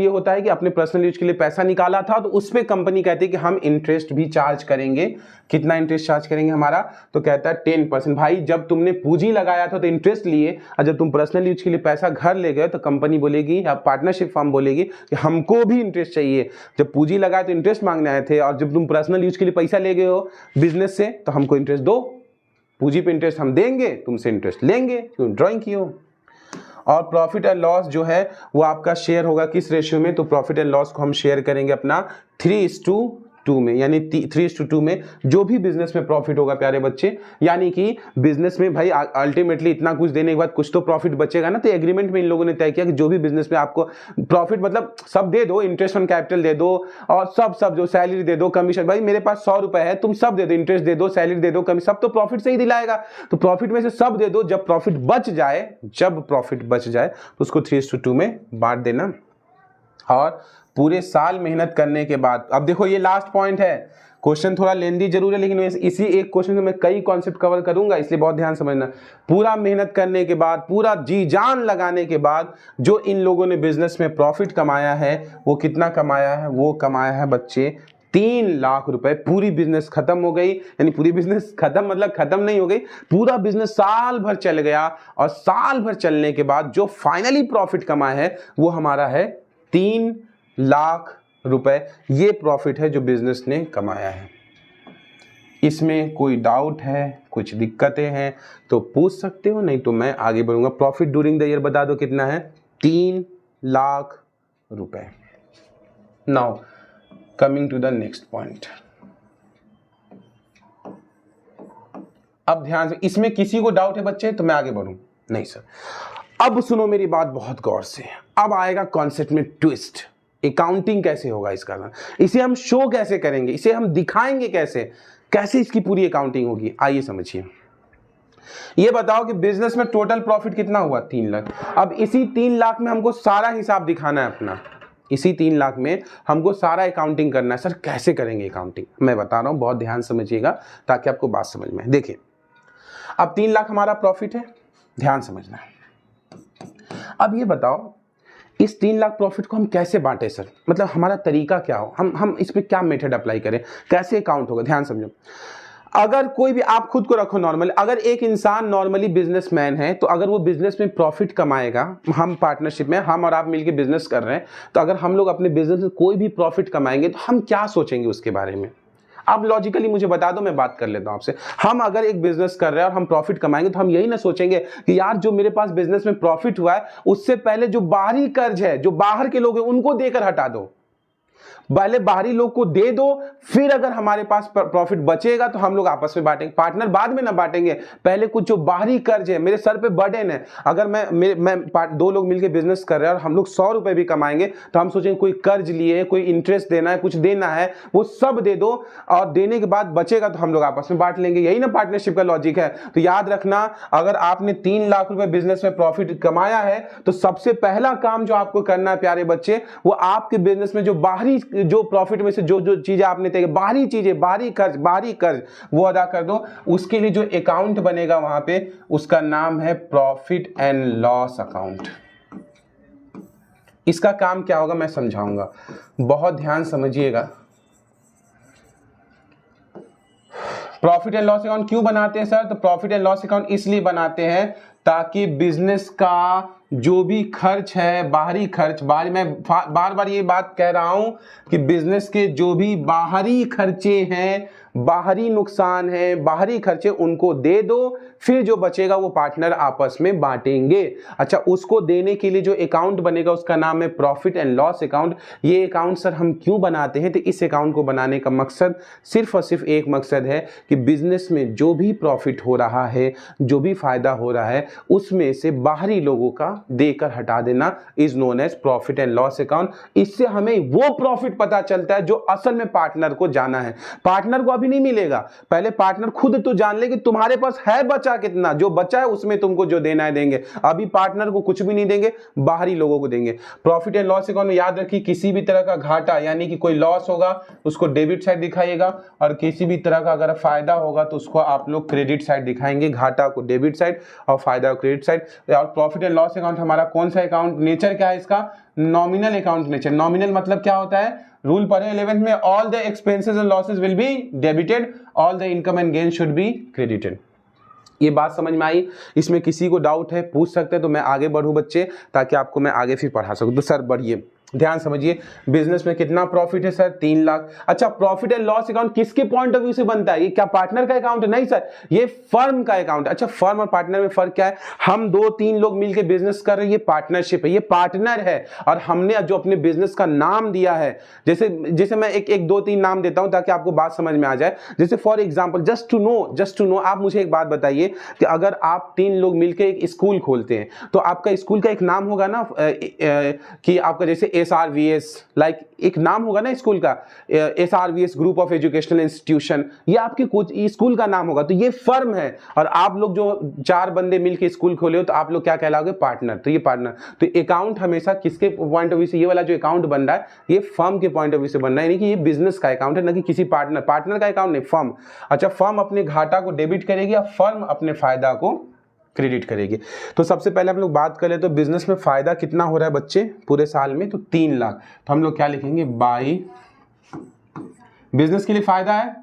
होता है कि अपने पर्सनल यूज के लिए पैसा निकाला था, तो उसमें कंपनी कहती है कि हम इंटरेस्ट भी चार्ज करेंगे। कितना इंटरेस्ट चार्ज करेंगे हमारा, तो कहता है 10%। भाई जब तुमने पूंजी लगाया था तो इंटरेस्ट लिए, और जब तुम पर्सनल यूज के लिए पैसा घर ले गए तो कंपनी बोलेगी या पार्टनरशिप फर्म बोलेगी कि हमको भी इंटरेस्ट चाहिए। जब पूंजी लगाए तो इंटरेस्ट मांगने आए थे, और जब तुम पर्सनल यूज के लिए पैसा ले गए हो बिजनेस से, तो हमको इंटरेस्ट दो, पूंजी पे इंटरेस्ट हम देंगे, तुमसे इंटरेस्ट लेंगे, क्यों ड्राइंग की हो। और प्रॉफिट एंड लॉस जो है वो आपका शेयर होगा किस रेशियो में, तो प्रॉफिट एंड लॉस को हम शेयर करेंगे अपना 3:2 में, यानी 3:2 में। जो भी बिजनेस में प्रॉफिट होगा प्यारे बच्चे, यानी कि बिजनेस में भाई अल्टीमेटली इतना कुछ देने के बाद कुछ तो प्रॉफिट बचेगा ना, तो एग्रीमेंट में इन लोगों ने तय किया कि जो भी बिजनेस में आपको प्रॉफिट, मतलब सब दे दो, इंटरेस्ट ऑन कैपिटल दे दो, और सब जो सैलरी दे दो, कमीशन, भाई मेरे पास 100 रुपए है, तुम सब दे दो, इंटरेस्ट दे दो, सैलरी दे दो, कमी, सब तो प्रॉफिट से ही दिलाएगा, तो प्रॉफिट में से सब दे दो। जब प्रॉफिट बच जाए तो उसको 3:2 में बांट देना। और पूरे साल मेहनत करने के बाद, अब देखो ये लास्ट पॉइंट है, क्वेश्चन थोड़ा लेंदी जरूर है, लेकिन इसी एक क्वेश्चन में मैं कई कॉन्सेप्ट कवर करूंगा, इसलिए बहुत ध्यान समझना। पूरा मेहनत करने के बाद, पूरा जी जान लगाने के बाद जो इन लोगों ने बिजनेस में प्रॉफिट कमाया है, वो कितना कमाया है, वो कमाया है बच्चे 3 लाख रुपए। पूरी बिजनेस खत्म हो गई, यानी पूरी बिजनेस खत्म मतलब खत्म नहीं हो गई, पूरा बिजनेस साल भर चल गया, और साल भर चलने के बाद जो फाइनली प्रॉफिट कमाया है वो हमारा है 3 लाख रुपए। ये प्रॉफिट है जो बिजनेस ने कमाया है। इसमें कोई डाउट है, कुछ दिक्कतें हैं तो पूछ सकते हो, नहीं तो मैं आगे बढ़ूंगा। प्रॉफिट ड्यूरिंग द ईयर बता दो कितना है, 3 लाख रुपए। Now coming to the next point. अब ध्यान से, इसमें किसी को डाउट है बच्चे तो मैं आगे बढ़ूं? नहीं सर। अब सुनो मेरी बात बहुत गौर से, अब आएगा कॉन्सेप्ट में ट्विस्ट। अकाउंटिंग कैसे होगा इसका, इसे हम शो कैसे करेंगे, इसे हम दिखाएंगे कैसे इसकी पूरी अकाउंटिंग होगी, आइए समझिए। ये बताओ कि बिजनेस में टोटल प्रॉफिट कितना हुआ, 3 लाख। अब इसी 3 लाख में हमको सारा हिसाब दिखाना है अपना, इसी 3 लाख में हमको सारा अकाउंटिंग करना है। सर कैसे करेंगे अकाउंटिंग, मैं बता रहा हूं, बहुत ध्यान समझिएगा ताकि आपको बात समझ में आए। देखिए अब 3 लाख हमारा प्रॉफिट है, ध्यान समझना है। अब ये बताओ इस 3 लाख प्रॉफिट को हम कैसे बांटे सर, मतलब हमारा तरीका क्या हो, हम इस पे क्या मेथड अप्लाई करें, कैसे अकाउंट होगा, ध्यान समझो। अगर कोई भी, आप खुद को रखो नॉर्मल, अगर एक इंसान नॉर्मली बिजनेसमैन है, तो अगर वो बिजनेस में प्रॉफिट कमाएगा, हम पार्टनरशिप में, हम और आप मिलकर बिजनेस कर रहे हैं, तो अगर हम लोग अपने बिजनेस में कोई भी प्रॉफिट कमाएंगे तो हम क्या सोचेंगे उसके बारे में, आप लॉजिकली मुझे बता दो, मैं बात कर लेता हूं आपसे। हम अगर एक बिजनेस कर रहे हैं और हम प्रॉफिट कमाएंगे तो हम यही ना सोचेंगे कि यार जो मेरे पास बिजनेस में प्रॉफिट हुआ है उससे पहले जो बाहरी कर्ज है, जो बाहर के लोग हैं, उनको देकर हटा दो, पहले बाहरी लोग को दे दो, फिर अगर हमारे पास प्रॉफिट बचेगा तो हम लोग आपस में बांटेंगे। पार्टनर बाद में ना बांटेंगे, पहले कुछ जो बाहरी कर्ज है, मेरे सर पे बर्डन है, अगर मैं 2 लोग मिलकर बिजनेस कर रहे हैं और हम लोग 100 रुपए भी कमाएंगे तो हम सोचेंगे कोई कर्ज लिए, कोई इंटरेस्ट देना है, कुछ देना है, वो सब दे दो, और देने के बाद बचेगा तो हम लोग आपस में बांट लेंगे। यही ना पार्टनरशिप का लॉजिक है। तो याद रखना, अगर आपने 3 लाख रुपए बिजनेस में प्रॉफिट कमाया है तो सबसे पहला काम जो आपको करना है प्यारे बच्चे, वो आपके बिजनेस में जो बाहरी बाहरी जो प्रॉफिट में से जो जो चीजें आपने तय, बाहरी चीजें, बाहरी कर्ज वो अदा कर दो। उसके लिए जो अकाउंट बनेगा वहां पे, उसका नाम है प्रॉफिट एंड लॉस अकाउंट। इसका काम क्या होगा मैं समझाऊंगा, बहुत ध्यान समझिएगा। प्रॉफिट एंड लॉस अकाउंट क्यों बनाते हैं सर? तो प्रॉफिट एंड लॉस अकाउंट इसलिए बनाते हैं ताकि बिजनेस का जो भी खर्च है, बाहरी खर्च, मैं बार बार ये बात कह रहा हूं कि बिजनेस के जो भी बाहरी खर्चे हैं, बाहरी नुकसान है, बाहरी खर्चे, उनको दे दो, फिर जो बचेगा वो पार्टनर आपस में बांटेंगे। अच्छा, उसको देने के लिए जो अकाउंट बनेगा उसका नाम है प्रॉफिट एंड लॉस अकाउंट। ये अकाउंट सर हम क्यों बनाते हैं? तो इस अकाउंट को बनाने का मकसद सिर्फ और सिर्फ एक मकसद है कि बिजनेस में जो भी प्रॉफिट हो रहा है, जो भी फायदा हो रहा है, उसमें से बाहरी लोगों का देकर हटा देना is known as profit and loss account. इससे हमें वो प्रॉफिट पता चलता है जो असल में पार्टनर को जाना है। पार्टनर को अभी नहीं मिलेगा, पहले पार्टनर खुद तो जान ले कि तुम्हारे पास है बचा कितना, जो बचा है उसमें तुमको जो देना है देंगे। अभी पार्टनर को कुछ भी नहीं देंगे, बाहरी लोगों को देंगे। प्रॉफिट एंड लॉस अकाउंट में याद रखिए, किसी भी तरह का घाटा यानी कि कोई लॉस होगा उसको डेबिट साइड दिखाइएगा, और किसी भी तरह का अगर फायदा होगा तो उसको आप लोग क्रेडिट साइड दिखाएंगे। घाटा को डेबिट साइड और फायदा को क्रेडिट साइड। और प्रॉफिट एंड लॉस अकाउंट हमारा कौन सा अकाउंट, नेचर क्या है इसका? Nominal account nature. नॉमिनल मतलब क्या होता है? रूल पढ़े 11th में, all the expenses and losses will be debited, all the income and gain should be credited. ये बात समझ में आई? इसमें किसी को डाउट है पूछ सकते हैं, तो मैं आगे बढ़ूं बच्चे, ताकि आपको मैं आगे फिर पढ़ा सकूं। तो सर बढ़िए, ध्यान समझिए, बिजनेस में कितना प्रॉफिट है सर? 3 लाख। अच्छा, प्रॉफिट एंड लॉस अकाउंट किसके पॉइंट ऑफ व्यू से बनता है? ये क्या पार्टनर का अकाउंट है? नहीं सर, ये फर्म का अकाउंट। अच्छा, फर्म और पार्टनर में फर्क क्या है? हम 2-3 लोग मिलकर बिजनेस कर रहे हैं, ये पार्टनरशिप है, ये पार्टनर है। और हमने जो अपने बिजनेस का नाम दिया है, जैसे मैं एक 2-3 नाम देता हूं ताकि आपको बात समझ में आ जाए। जैसे for example, just to know, आप मुझे एक बात बताइए कि अगर आप 3 लोग मिलकर एक स्कूल खोलते हैं, तो आपका स्कूल का एक नाम होगा ना, कि आपका जैसे SRVS, लाइक एक नाम होगा ना स्कूल का, SRVS group of educational institution, ये आपके कुछ स्कूल का नाम होगा। तो ये फर्म है, और आप लोग जो 4 बंदे मिलकर स्कूल खोले हो, तो आप लोग क्या कहलाओगे? पार्टनर। तो ये पार्टनर। तो अकाउंट हमेशा किसके पॉइंट ऑफ व्यू से? ये वाला जो अकाउंट बन रहा है ये फर्म के पॉइंट ऑफ व्यू से बन रहा है, यानी कि ये बिजनेस का अकाउंट है, ना कि किसी पार्टनर का अकाउंट नहीं, फर्म। अच्छा, फर्म अपने घाटा को डेबिट करेगी और फर्म अपने फायदा को क्रेडिट करेगी। तो सबसे पहले हम लोग बात करें तो बिजनेस में फायदा कितना हो रहा है बच्चे पूरे साल में? तो 3 लाख। तो हम लोग क्या लिखेंगे? बाई बिजनेस के लिए फायदा है,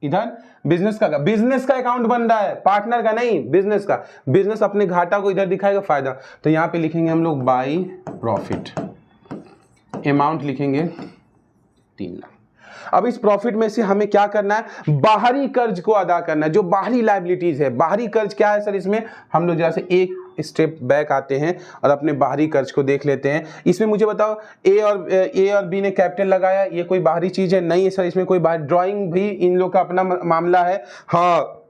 इधर बिजनेस का अकाउंट बन रहा है, पार्टनर का नहीं, बिजनेस का। बिजनेस अपने घाटा को इधर दिखाएगा, फायदा। तो यहां पे लिखेंगे हम लोग बाई प्रॉफिट, अमाउंट लिखेंगे 3 लाख। अब इस प्रॉफिट में से हमें क्या करना है? बाहरी कर्ज को अदा करना है, जो बाहरी लायबिलिटीज है। बाहरी कर्ज क्या है सर? इसमें हम लोग जरा से एक स्टेप बैक आते हैं और अपने बाहरी कर्ज को देख लेते हैं। इसमें मुझे बताओ, ए और बी ने कैपिटल लगाया, ये कोई बाहरी चीज है? नहीं है सर, इसमें कोई बाहरी, ड्राइंग भी इन लोग का अपना मामला है। हाँ,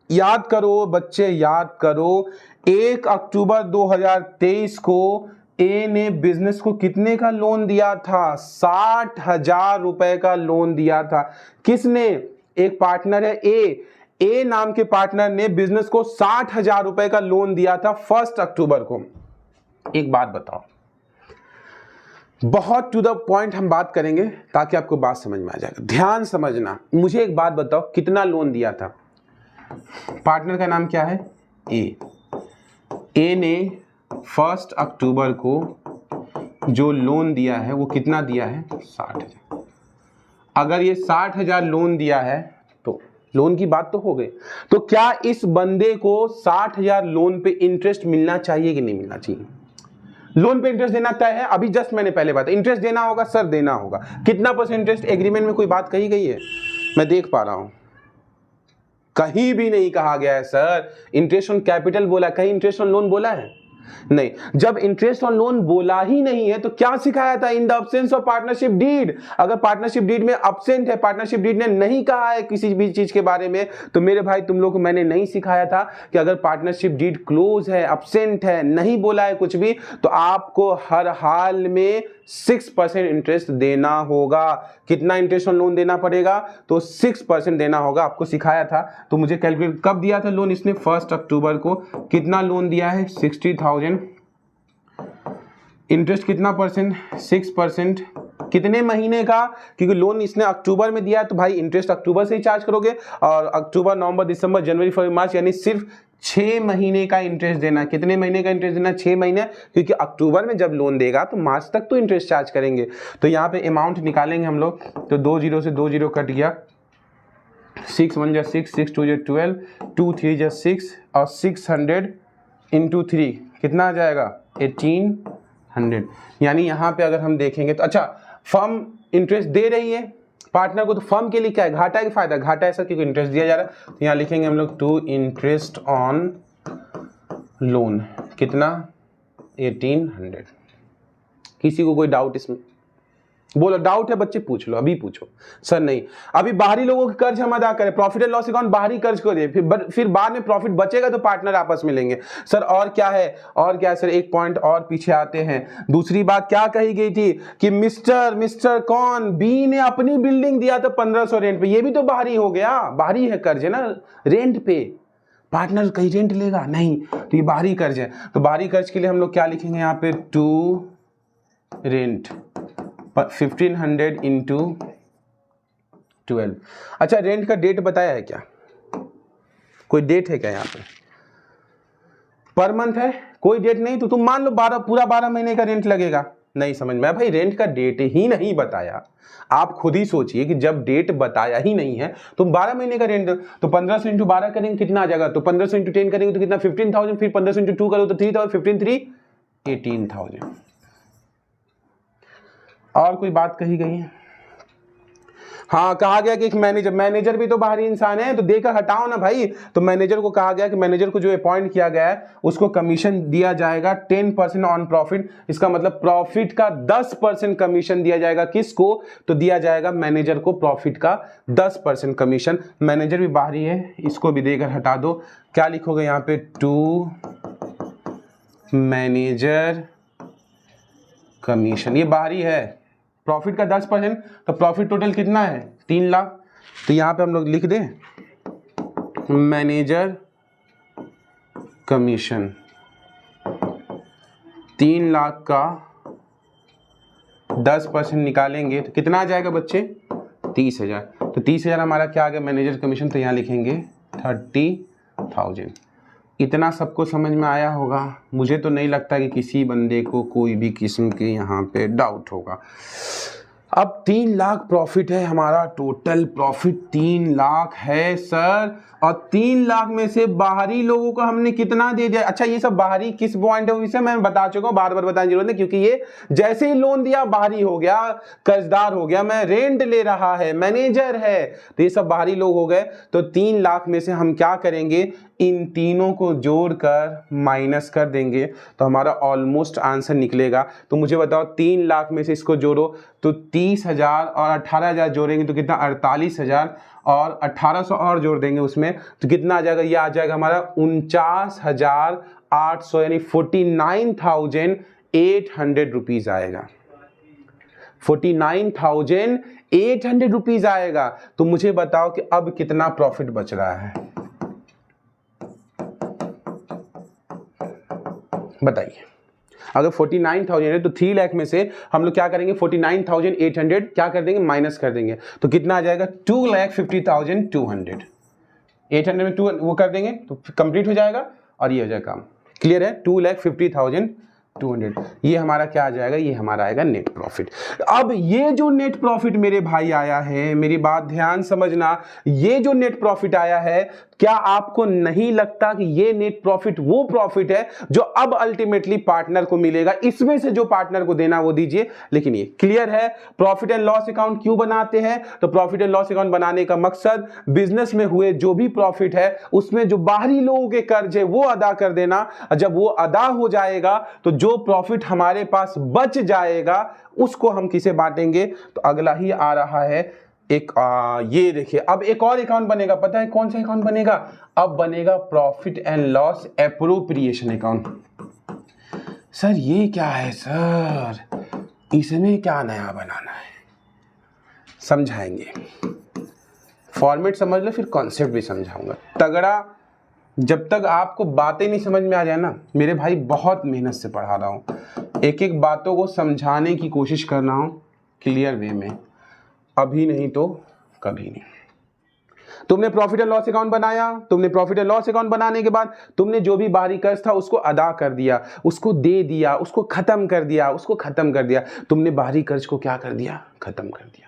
याद करो बच्चे, याद करो, 1 अक्टूबर 2023 को ए ने बिजनेस को कितने का लोन दिया था? 60,000 रुपए का लोन दिया था। किसने? एक पार्टनर है ए नाम के पार्टनर ने बिजनेस को 60,000 रुपए का लोन दिया था 1 अक्टूबर को। एक बात बताओ, बहुत टू द पॉइंट हम बात करेंगे ताकि आपको बात समझ में आ जाएगा। ध्यान समझना, मुझे एक बात बताओ, कितना लोन दिया था? पार्टनर का नाम क्या है? ए ने 1 अक्टूबर को जो लोन दिया है वो कितना दिया है? 60,000। अगर ये 60,000 लोन दिया है तो लोन की बात तो हो गई, तो क्या इस बंदे को 60,000 लोन पे इंटरेस्ट मिलना चाहिए कि नहीं मिलना चाहिए? लोन पे इंटरेस्ट देना तय है, अभी जस्ट मैंने पहले बात, इंटरेस्ट देना होगा सर, देना होगा। कितना % इंटरेस्ट? एग्रीमेंट में कोई बात कही गई है? मैं देख पा रहा हूं कहीं भी नहीं कहा गया है सर। इंटरेस्ट ऑन कैपिटल बोला, कहीं इंटरेस्ट ऑन लोन बोला है? नहीं। जब इंटरेस्ट ऑन लोन बोला ही नहीं है तो क्या सिखाया था? In the absence of partnership deed. अगर पार्टनरशिप डीड में अब्सेंट है, पार्टनरशिप डीड ने नहीं कहा है किसी भी चीज के बारे में, तो मेरे भाई तुम लोग को मैंने नहीं सिखाया था कि अगर पार्टनरशिप डीड क्लोज है, अब्सेंट है, नहीं बोला है कुछ भी, तो आपको हर हाल में 6% इंटरेस्ट देना होगा। कितना इंटरेस्ट ऑन लोन देना पड़ेगा? तो 6% देना होगा, आपको सिखाया था। तो मुझे कैलकुलेट, कब दिया था लोन इसने? 1 अक्टूबर को। कितना लोन दिया है? 60,000। इंटरेस्ट कितना %? 6%। कितने महीने का, क्योंकि लोन इसने अक्टूबर में दिया है तो भाई इंटरेस्ट अक्टूबर से ही चार्ज करोगे, और अक्टूबर, नवंबर, दिसंबर, जनवरी, फरवरी, मार्च, यानी सिर्फ 6 महीने का इंटरेस्ट देना। कितने महीने का इंटरेस्ट देना? 6 महीने, क्योंकि अक्टूबर में जब लोन देगा तो मार्च तक तो इंटरेस्ट चार्ज करेंगे। तो यहाँ पे अमाउंट निकालेंगे हम लोग, तो 2 0 से 2 0 कट गया, 6 1 जा 6, 6 2 जा 12, 2 3 जा 6, और 600 इंटू 3 कितना आ जाएगा? 1800। यानी यहाँ पे अगर हम देखेंगे तो अच्छा, फर्म इंटरेस्ट दे रही है पार्टनर को, तो फर्म के लिए क्या है? घाटा है कि फायदा? घाटा है सर, क्योंकि इंटरेस्ट दिया जा रहा है। तो यहाँ लिखेंगे हम लोग टू इंटरेस्ट ऑन लोन, कितना? 1800। किसी को कोई डाउट इसमें? बोलो डाउट है बच्चे, पूछ लो, अभी पूछो। सर नहीं, अभी बाहरी लोगों के कर्ज हम अदा करें, प्रॉफिट एंड लॉस अकाउंट बाहरी कर्ज को दे, फिर बाद में प्रॉफिट बचेगा तो पार्टनर आपस में लेंगे। सर और क्या है? और क्या है सर? एक पॉइंट और पीछे आते हैं। दूसरी बात क्या कही गई थी कि मिस्टर कौन बी ने अपनी बिल्डिंग दिया था 1500 रेंट पे, ये भी तो बाहरी हो गया, बाहरी है कर्ज, है ना, रेंट पे। पार्टनर कहीं रेंट लेगा नहीं, तो ये बाहरी कर्ज है। तो बाहरी कर्ज के लिए हम लोग क्या लिखेंगे यहाँ पे? To rent 1500 into 12। अच्छा, रेंट का डेट बताया है क्या? कोई डेट है क्या यहाँ पे? पर मंथ है? कोई डेट नहीं, तो तुम मान लो पूरा 12 महीने का रेंट लगेगा। नहीं समझ में आया भाई, रेंट का डेट ही नहीं बताया। आप खुद ही सोचिए कि जब डेट बताया ही नहीं है तो 12 महीने का रेंट, तो 1500 इंटू 12 करेंगे कितना आ जाएगा? तो 1500 इंटू 10 करेंगे तो कितना? 15,000। फिर 1500 इंटू 2 करो तो 3000, 15 3 18,000। और कोई बात कही गई है? हाँ, कहा गया कि एक मैनेजर भी तो बाहरी इंसान है, तो देकर हटाओ ना भाई। तो मैनेजर को कहा गया कि मैनेजर को जो अपॉइंट किया गया है उसको कमीशन दिया जाएगा 10% ऑन प्रॉफिट। इसका मतलब प्रॉफिट का 10% कमीशन दिया जाएगा। किसको? तो दिया जाएगा मैनेजर को प्रॉफिट का 10% कमीशन। मैनेजर भी बाहरी है, इसको भी देकर हटा दो। क्या लिखोगे यहाँ पे? टू मैनेजर कमीशन, ये बाहरी है, प्रॉफिट का 10%, तो प्रॉफिट टोटल कितना है? 3 लाख। तो यहां पे हम लोग लिख दें मैनेजर कमीशन 3 लाख का 10% निकालेंगे तो कितना आ जाएगा बच्चे? 30,000। तो 30,000 हमारा क्या आ गया? Manager commission. तो यहां लिखेंगे 30,000। इतना सबको समझ में आया होगा? मुझे तो नहीं लगता कि किसी बंदे को कोई भी किस्म के यहाँ पे डाउट होगा। अब 3 लाख प्रॉफिट है हमारा, टोटल प्रॉफिट 3 लाख है सर, और 3 लाख में से बाहरी लोगों को हमने कितना दे दिया? अच्छा, ये सब बाहरी किस पॉइंट है इसे मैं बता चुका हूँ, बार बार बताने की जरूरत नहीं, क्योंकि ये जैसे ही लोन दिया बाहरी हो गया, कर्जदार हो गया, मैं रेंट ले रहा है, मैनेजर है, तो ये सब बाहरी लोग हो गए। तो 3 लाख में से हम क्या करेंगे? इन तीनों को जोड़कर माइनस कर देंगे, तो हमारा ऑलमोस्ट आंसर निकलेगा। तो मुझे बताओ 3 लाख में से इसको जोड़ो तो 30,000 और 18,000 जोड़ेंगे तो कितना? 48,000, और 1800 और जोड़ देंगे उसमें तो कितना आ जाएगा? ये आ जाएगा हमारा 49,800, यानी 49,800 रुपीज आएगा। 49,800 रुपीज आएगा। तो मुझे बताओ कि अब कितना प्रॉफिट बच रहा है, बताइए। अगर 49,000 है तो 3 लाख में से हम लोग क्या करेंगे? 49,800 क्या कर देंगे? माइनस कर देंगे, तो कितना आ जाएगा? 2,50,200। 800 में 2 वो कर देंगे तो कंप्लीट हो जाएगा और ये हो जाएगा काम। क्लियर है? 2,50,200 ये हमारा क्या आ जाएगा? ये हमारा आएगा नेट प्रॉफिट। अब ये जो नेट प्रॉफिट मेरे भाई आया है, मेरी बात ध्यान समझना, ये जो नेट प्रॉफिट आया है, क्या आपको नहीं लगता कि ये नेट प्रॉफिट वो प्रॉफिट है जो अब अल्टीमेटली पार्टनर को मिलेगा? इसमें से जो पार्टनर को देना वो दीजिए। लेकिन ये क्लियर है प्रॉफिट एंड लॉस अकाउंट क्यों बनाते हैं? तो प्रॉफिट एंड लॉस अकाउंट बनाने का मकसद बिजनेस में हुए जो भी प्रॉफिट है उसमें जो बाहरी लोगों के कर्ज है वो अदा कर देना। जब वो अदा हो जाएगा तो जो प्रॉफिट हमारे पास बच जाएगा उसको हम किसे बांटेंगे? तो अगला ही आ रहा है एक ये देखिए, अब एक और अकाउंट बनेगा। पता है कौन सा अकाउंट बनेगा? अब बनेगा profit and loss appropriation account. Sir ये क्या है सर, इसमें क्या नया बनाना है? समझाएंगे, फॉर्मेट समझ लो फिर कॉन्सेप्ट भी समझाऊंगा तगड़ा। जब तक आपको बातें नहीं समझ में आ जाए ना, मेरे भाई बहुत मेहनत से पढ़ा रहा हूं, एक एक बातों को समझाने की कोशिश कर रहा हूं, क्लियर वे में, अभी नहीं तो कभी नहीं। तुमने प्रॉफिट एंड लॉस अकाउंट बनाया, तुमने प्रॉफिट एंड लॉस अकाउंट बनाने के बाद तुमने जो भी बाहरी कर्ज था उसको अदा कर दिया, उसको दे दिया, उसको खत्म कर दिया, तुमने बाहरी कर्ज को क्या कर दिया, खत्म कर दिया।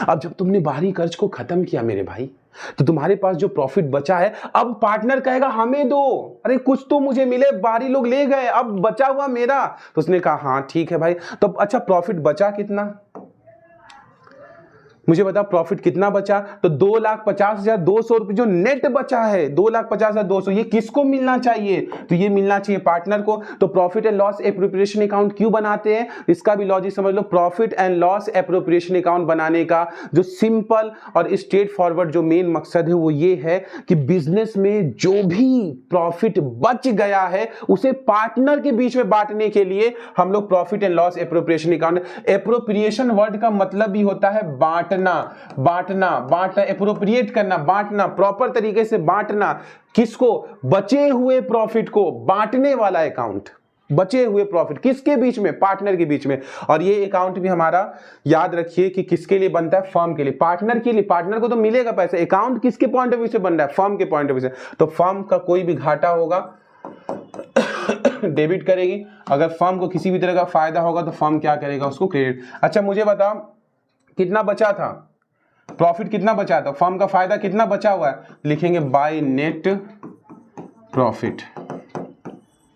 अब जब तुमने बाहरी कर्ज को खत्म किया मेरे भाई, तो तुम्हारे पास जो प्रॉफिट बचा है, अब पार्टनर कहेगा हमें दो, अरे कुछ तो मुझे मिले, बाहरी लोग ले गए, अब बचा हुआ मेरा। तो उसने कहा हाँ ठीक है भाई। तो अच्छा प्रॉफिट बचा कितना, मुझे बता प्रॉफिट कितना बचा? तो 2,50,200 रुपए जो नेट बचा है, 2,50,200, ये किसको मिलना चाहिए? तो ये मिलना चाहिए पार्टनर को। तो profit and loss appropriation account क्यों बनाते हैं, इसका भी लॉजिक समझ लो। Profit and loss appropriation account बनाने का जो सिंपल और स्ट्रेट फॉरवर्ड जो मेन मकसद है वो ये है कि बिजनेस में जो भी प्रॉफिट बच गया है उसे पार्टनर के बीच में बांटने के लिए हम लोग profit and loss appropriation account. Appropriation word का मतलब भी होता है बांटना, एप्रोप्रिएट करना, बांटना, प्रॉपर तरीके से बांटना। किसको? बचे हुए प्रॉफिट को बांटने वाला अकाउंट। बचे हुए प्रॉफिट किसके बीच में? पार्टनर के बीच में। और ये अकाउंट भी हमारा याद रखिए कि किसके लिए बनता है? फर्म के लिए, पार्टनर के लिए। पार्टनर को तो मिलेगा पैसा, अकाउंट किसके पॉइंट ऑफ व्यू से बन रहा है? फर्म के पॉइंट ऑफ व्यू से। तो फर्म का कोई भी घाटा होगा डेबिट करेगी, अगर फर्म को किसी भी तरह का फायदा होगा तो फर्म क्या करेगा? उसको क्रेडिट। अच्छा मुझे बताओ कितना बचा था प्रॉफिट, कितना बचा था? फर्म का फायदा कितना बचा हुआ है? लिखेंगे बाय नेट प्रॉफिट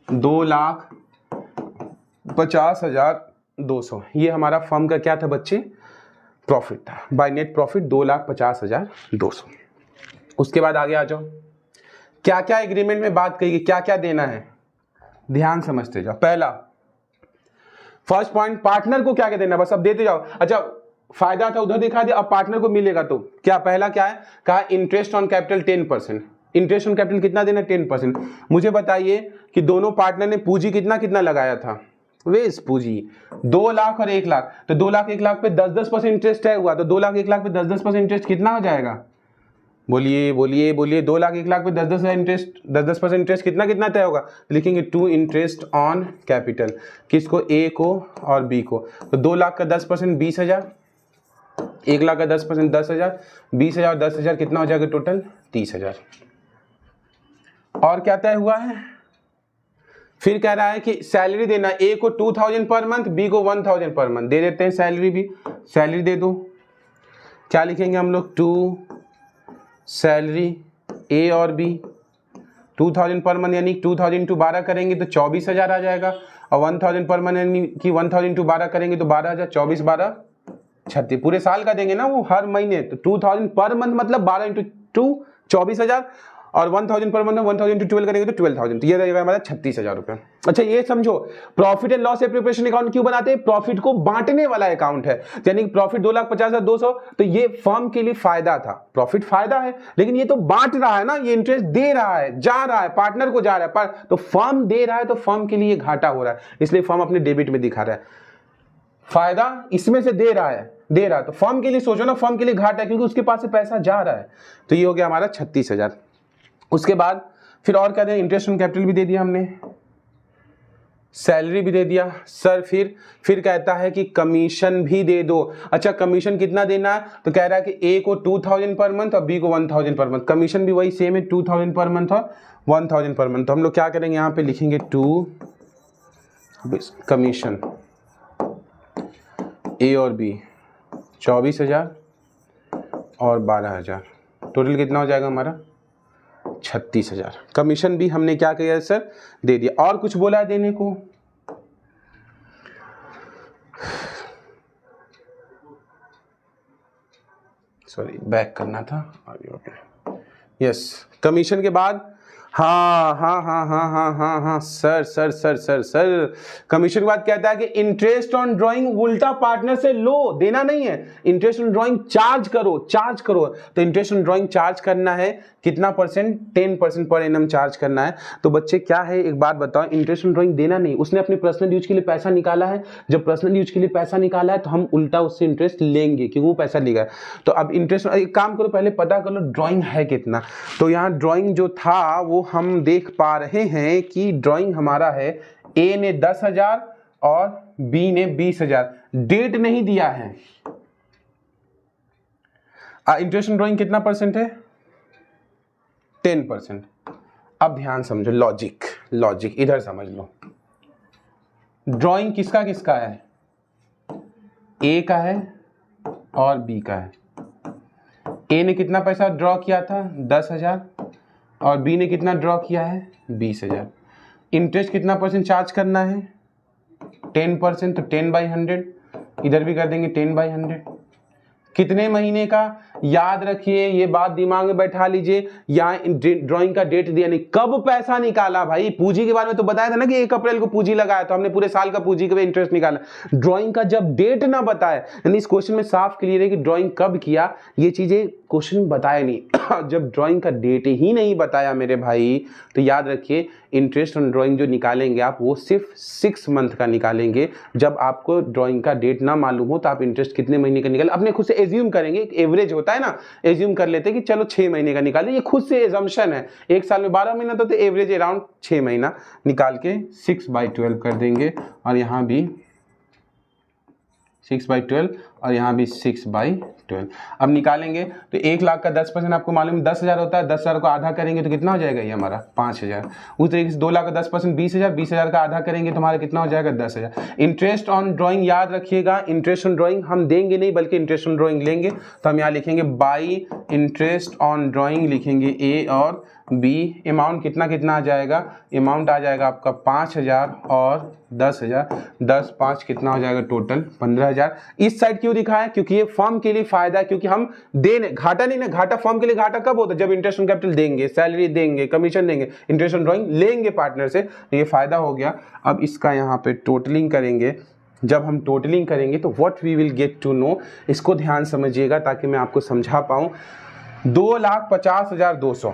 2,50,200। ये हमारा फर्म का क्या था बच्चे? प्रॉफिट था। By net profit 2,50,200। उसके बाद आगे आ जाओ, क्या क्या एग्रीमेंट में बात कही, क्या क्या देना है, ध्यान समझते जाओ। पहला फर्स्ट पॉइंट, पार्टनर को क्या क्या देना, बस अब देते जाओ। अच्छा फायदा था उधर दिखा दिया, अब पार्टनर को मिलेगा तो क्या? पहला क्या है? कहा interest on capital 10%। Interest on capital कितना देना? 10%। मुझे बताइए कि दोनों पार्टनर ने पूंजी कितना कितना लगाया था? वेस पूंजी 2 लाख और 1 लाख। तो 2 लाख 1 लाख पे 10-10% इंटरेस्ट है हुआ, तो 2 लाख 1 लाख पे 10-10% इंटरेस्ट कितना हो जाएगा? बोलिए बोलिए बोलिए। 2 लाख 1 लाख पे 10-10% इंटरेस्ट, 10-10% इंटरेस्ट कितना कितना तय होगा? लिखेंगे टू इंटरेस्ट ऑन कैपिटल। किसको? ए को और बी को। तो 2 लाख का 10% 20,000, 1 लाख का 10% 10,000, 20,000 और 10,000 कितना हो जाएगा टोटल? 30,000। और क्या तय हुआ है? फिर कह रहा है कि सैलरी देना, ए को 2,000 पर मंथ, बी को 1,000 पर मंथ। दे देते हैं सैलरी भी, सैलरी दे दो। क्या लिखेंगे हम लोग? टू सैलरी ए और बी 2,000 पर मंथ, यानी 2,000 इंटू 12 करेंगे तो 24,000 आ जाएगा। और 1,000 पर मंथ यानी कि 1,000 इंटू 12 करेंगे तो 12,000, 24 12 36, पूरे साल का देंगे ना वो हर महीने। तो 2,000 पर मंथ मतलब 12 इंटू 2 24,000, और 1,000 पर मंथ 1,000 इंटू 12 करेंगे तो 12,000। तो ये रहेगा हमारा 36,000 रुपये। अच्छा ये समझो, profit and loss appropriation account क्यों बनाते हैं? प्रॉफिट को बांटने वाला अकाउंट है, यानी प्रॉफिट 2,50,200, तो ये फर्म के लिए फायदा था, प्रॉफिट फायदा है, लेकिन ये तो बांट रहा है ना, ये इंटरेस्ट दे रहा है, जा रहा है पार्टनर को, जा रहा है पर, तो फर्म दे रहा है तो फर्म के लिए घाटा हो रहा है, इसलिए फर्म अपने डेबिट में दिखा रहा है। फायदा इसमें से दे रहा है तो फर्म के लिए सोचो ना, फर्म के लिए घाटा है क्योंकि उसके पास से पैसा जा रहा है। तो ये हो गया हमारा 36,000। उसके बाद फिर और क्या दें? इंटरेस्ट ऑन कैपिटल भी दे दिया हमने, सैलरी भी दे दिया सर। फिर कहता है कि कमीशन भी दे दो। अच्छा कमीशन कितना देना है? तो कह रहा है कि ए को 2,000 पर मंथ और बी को 1,000 पर मंथ। कमीशन भी वही सेम है, 2,000 पर मंथ और 1,000 पर मंथ। तो हम लोग क्या करेंगे, यहाँ पे लिखेंगे टू कमीशन ए और बी 24,000 और 12,000, टोटल कितना हो जाएगा हमारा? 36,000। कमीशन भी हमने क्या किया सर? दे दिया। और कुछ बोला है देने को? सॉरी बैक करना था, आगे ओके। यस, कमीशन के बाद हाँ सर कमीशन के बाद कहता है कि इंटरेस्ट ऑन ड्राइंग उल्टा पार्टनर से लो, देना नहीं है, इंटरेस्ट ऑन ड्राइंग चार्ज करो। तो इंटरेस्ट ऑन ड्राइंग चार्ज करना है कितना परसेंट? 10% पर एनम चार्ज करना है। तो बच्चे क्या है एक बात बताओ, इंटरेस्ट ऑन ड्राइंग देना नहीं, उसने अपने पर्सनल यूज के लिए पैसा निकाला है, जब पर्सनल यूज के लिए पैसा निकाला है तो हम उल्टा उससे इंटरेस्ट लेंगे क्योंकि वो पैसा लेगा। तो अब इंटरेस्ट, एक काम करो पहले पता कर लो ड्राइंग है कितना। तो यहाँ ड्राइंग जो था वो हम देख पा रहे हैं कि ड्राइंग हमारा है, ए ने 10,000 और बी ने 20,000। डेट नहीं दिया है। इंटरेस्ट ऑन ड्राइंग कितना परसेंट है? 10%। अब ध्यान समझो, लॉजिक इधर समझ लो। ड्राइंग किसका किसका है? ए का है और बी का है। ए ने कितना पैसा ड्रॉ किया था? 10,000। और बी ने कितना ड्रॉ किया है? 20,000। इंटरेस्ट कितना परसेंट चार्ज करना है? 10%। तो 10/100। इधर भी कर देंगे 10/100। कितने महीने का? याद रखिए, ये बात दिमाग में बैठा लीजिए। यहाँ ड्राइंग का डेट दिया नहीं, कब पैसा निकाला भाई? पूंजी के बारे में तो बताया था ना कि 1 अप्रैल को पूंजी लगाया, तो हमने पूरे साल का पूंजी के इंटरेस्ट निकाला। ड्राइंग का जब डेट ना बताए, यानी इस क्वेश्चन में साफ क्लियर है कि ड्राइंग कब किया, ये चीजें क्वेश्चन में बताया नहीं। जब ड्राइंग का डेट ही नहीं बताया मेरे भाई, तो याद रखिए इंटरेस्ट ऑन ड्राइंग जो निकालेंगे आप, वो सिर्फ 6 मंथ का निकालेंगे। जब आपको ड्राइंग का डेट ना मालूम हो तो आप इंटरेस्ट कितने महीने का निकालें, अपने खुद से एज्यूम करेंगे। एक एवरेज होता है ना, एज्यूम कर लेते हैं कि चलो 6 महीने का निकालें। ये खुद से एजम्पशन है। एक साल में 12 महीना तो एवरेज अराउंड 6 महीना निकाल के 6/12 कर देंगे। और यहाँ भी 6/12 और यहाँ भी 6/12। अब निकालेंगे तो 1 लाख का 10% आपको मालूम 10,000 होता है। 10,000 को आधा करेंगे तो कितना हो जाएगा? ये हमारा 5,000। उस तरीके से 2 लाख का 10% 20,000। 20,000 का आधा करेंगे तो हमारा कितना हो जाएगा? 10,000। इंटरेस्ट ऑन ड्राइंग याद रखिएगा, इंटरेस्ट ऑन ड्राइंग हम देंगे नहीं, बल्कि इंटरेस्ट ऑन ड्राइंग लेंगे। तो हम यहाँ लिखेंगे बाई इंटरेस्ट ऑन ड्राइंग, लिखेंगे ए और बी। अमाउंट कितना कितना आ जाएगा? अमाउंट आ जाएगा आपका 5,000 और 10,000। 10 5 कितना हो जाएगा? टोटल 15,000। इस साइड क्यों दिखाया? क्योंकि ये फर्म के लिए फायदा है, क्योंकि हम देने घाटा नहीं ना, घाटा फर्म के लिए घाटा कब होता है? जब इंटरेस्ट ऑन कैपिटल देंगे, सैलरी देंगे, कमीशन देंगे, इंटरेस्ट ऑन ड्राइंग लेंगे पार्टनर से, तो ये फायदा हो गया। अब इसका यहाँ पे टोटलिंग करेंगे। जब हम टोटलिंग करेंगे तो what we will get to know, इसको ध्यान समझिएगा ताकि मैं आपको समझा पाऊं। 2,50,200,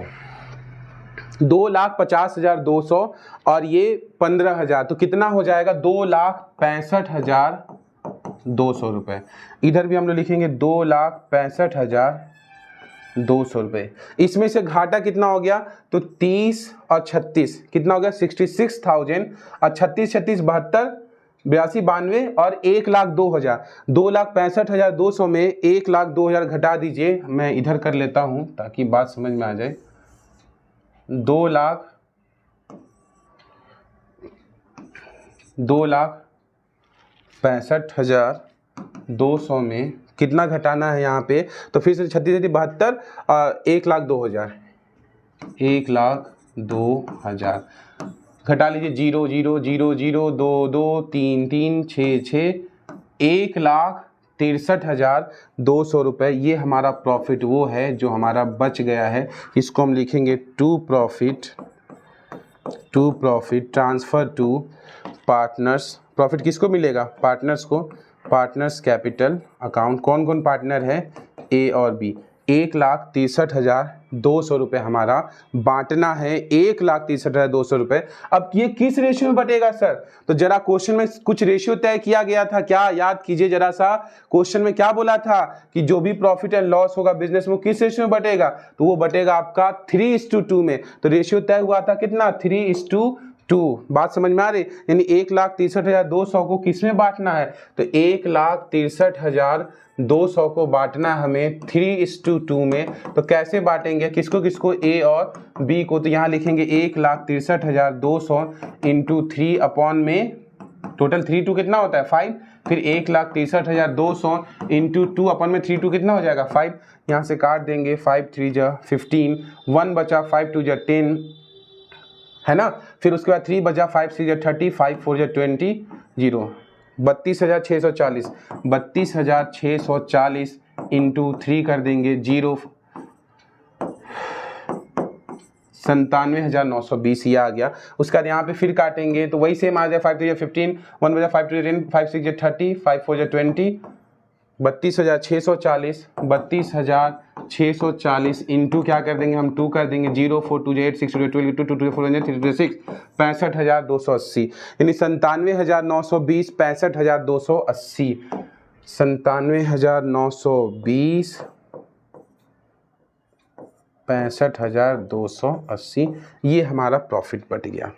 2,50,200 और ये 15,000, तो कितना हो जाएगा? 2,65,200 रुपए। इधर भी हम लोग लिखेंगे 2,65,200 रुपए। इसमें से घाटा कितना हो गया? तो 30 और 36 कितना हो गया? 66,000। और 36 36 72 82 92 और 1,02,000। 2,65,200 में 1,02,000 घटा दीजिए। मैं इधर कर लेता हूं ताकि बात समझ में आ जाए। 2,65,200 में कितना घटाना है यहाँ पे? तो फिर से 36 72 और 1,02,000, 1,02,000 घटा लीजिए। 0 0 0 0 2 2 3 3 6 6 1,63,200 रुपये। ये हमारा प्रॉफिट वो है जो हमारा बच गया है। इसको हम लिखेंगे to profit transfer to partners. Profit किसको मिलेगा? पार्टनर्स को। Partners capital account. कौन कौन पार्टनर है? ए और बी। 1,63,200 रुपये हमारा बांटना है। 1,63,200 रुपये। अब ये किस रेशियो में बटेगा सर? तो जरा क्वेश्चन में कुछ रेशियो तय किया गया था क्या? याद कीजिए जरा सा। क्वेश्चन में क्या बोला था कि जो भी प्रॉफिट एंड लॉस होगा बिजनेस में किस रेशियो में बटेगा? तो वो बटेगा आपका 3:2 में। तो रेशियो तय हुआ था कितना? 3:2। बात समझ में आ रही? यानी 1,63,200 को किस में बांटना है? तो 1,63,200 को बांटना हमें 3:2 में। तो कैसे बांटेंगे? किसको किसको? ए और बी को। तो यहाँ लिखेंगे 1,63,200 इंटू 3 अपॉन में टोटल 3 कितना होता है? 5। फिर 1,63,200 इंटू 2 अपॉन में 3 कितना हो जाएगा? 5। यहाँ से काट देंगे। 5 3 जा 15, 1 बचा, 5 2 जा 10 है ना। फिर उसके बाद 3 बचा, 5 6 जा 30, 5 4 जा 20, 0 32,640। 32,640 इंटू 3 कर देंगे 0 97,920 ये आ गया। उसके बाद यहाँ पे फिर काटेंगे तो वही सेम आ जाए। 5 3 जा 15, 1 बजा 5 2 जा 10, 5 6 जा 30, 5 4 जा 20, 32,640। 32,640 इंटू क्या कर देंगे हम? 2 कर देंगे। 0 4 2 8 6 2 12 2 2 2 4 3 2 6 65,280 यानी 97,920 65,280 97,920 65,280 ये हमारा प्रॉफिट बट गया।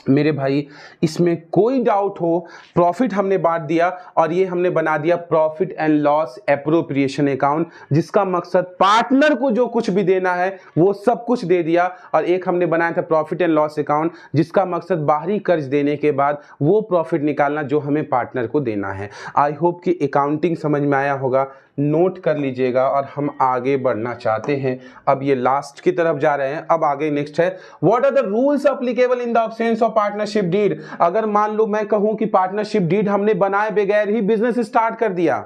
मेरे भाई इसमें कोई डाउट हो, प्रॉफिट हमने बांट दिया और ये हमने बना दिया profit and loss appropriation account, जिसका मकसद पार्टनर को जो कुछ भी देना है वो सब कुछ दे दिया। और एक हमने बनाया था प्रॉफिट एंड लॉस अकाउंट, जिसका मकसद बाहरी कर्ज देने के बाद वो प्रॉफिट निकालना जो हमें पार्टनर को देना है। आई होप कि अकाउंटिंग समझ में आया होगा, नोट कर लीजिएगा। और हम आगे बढ़ना चाहते हैं, अब ये लास्ट की तरफ जा रहे हैं। अब आगे नेक्स्ट है, what are the rules applicable in the absence of partnership deed. अगर मान लो मैं कहूं कि पार्टनरशिप डीड हमने बनाए बगैर ही बिजनेस स्टार्ट कर दिया,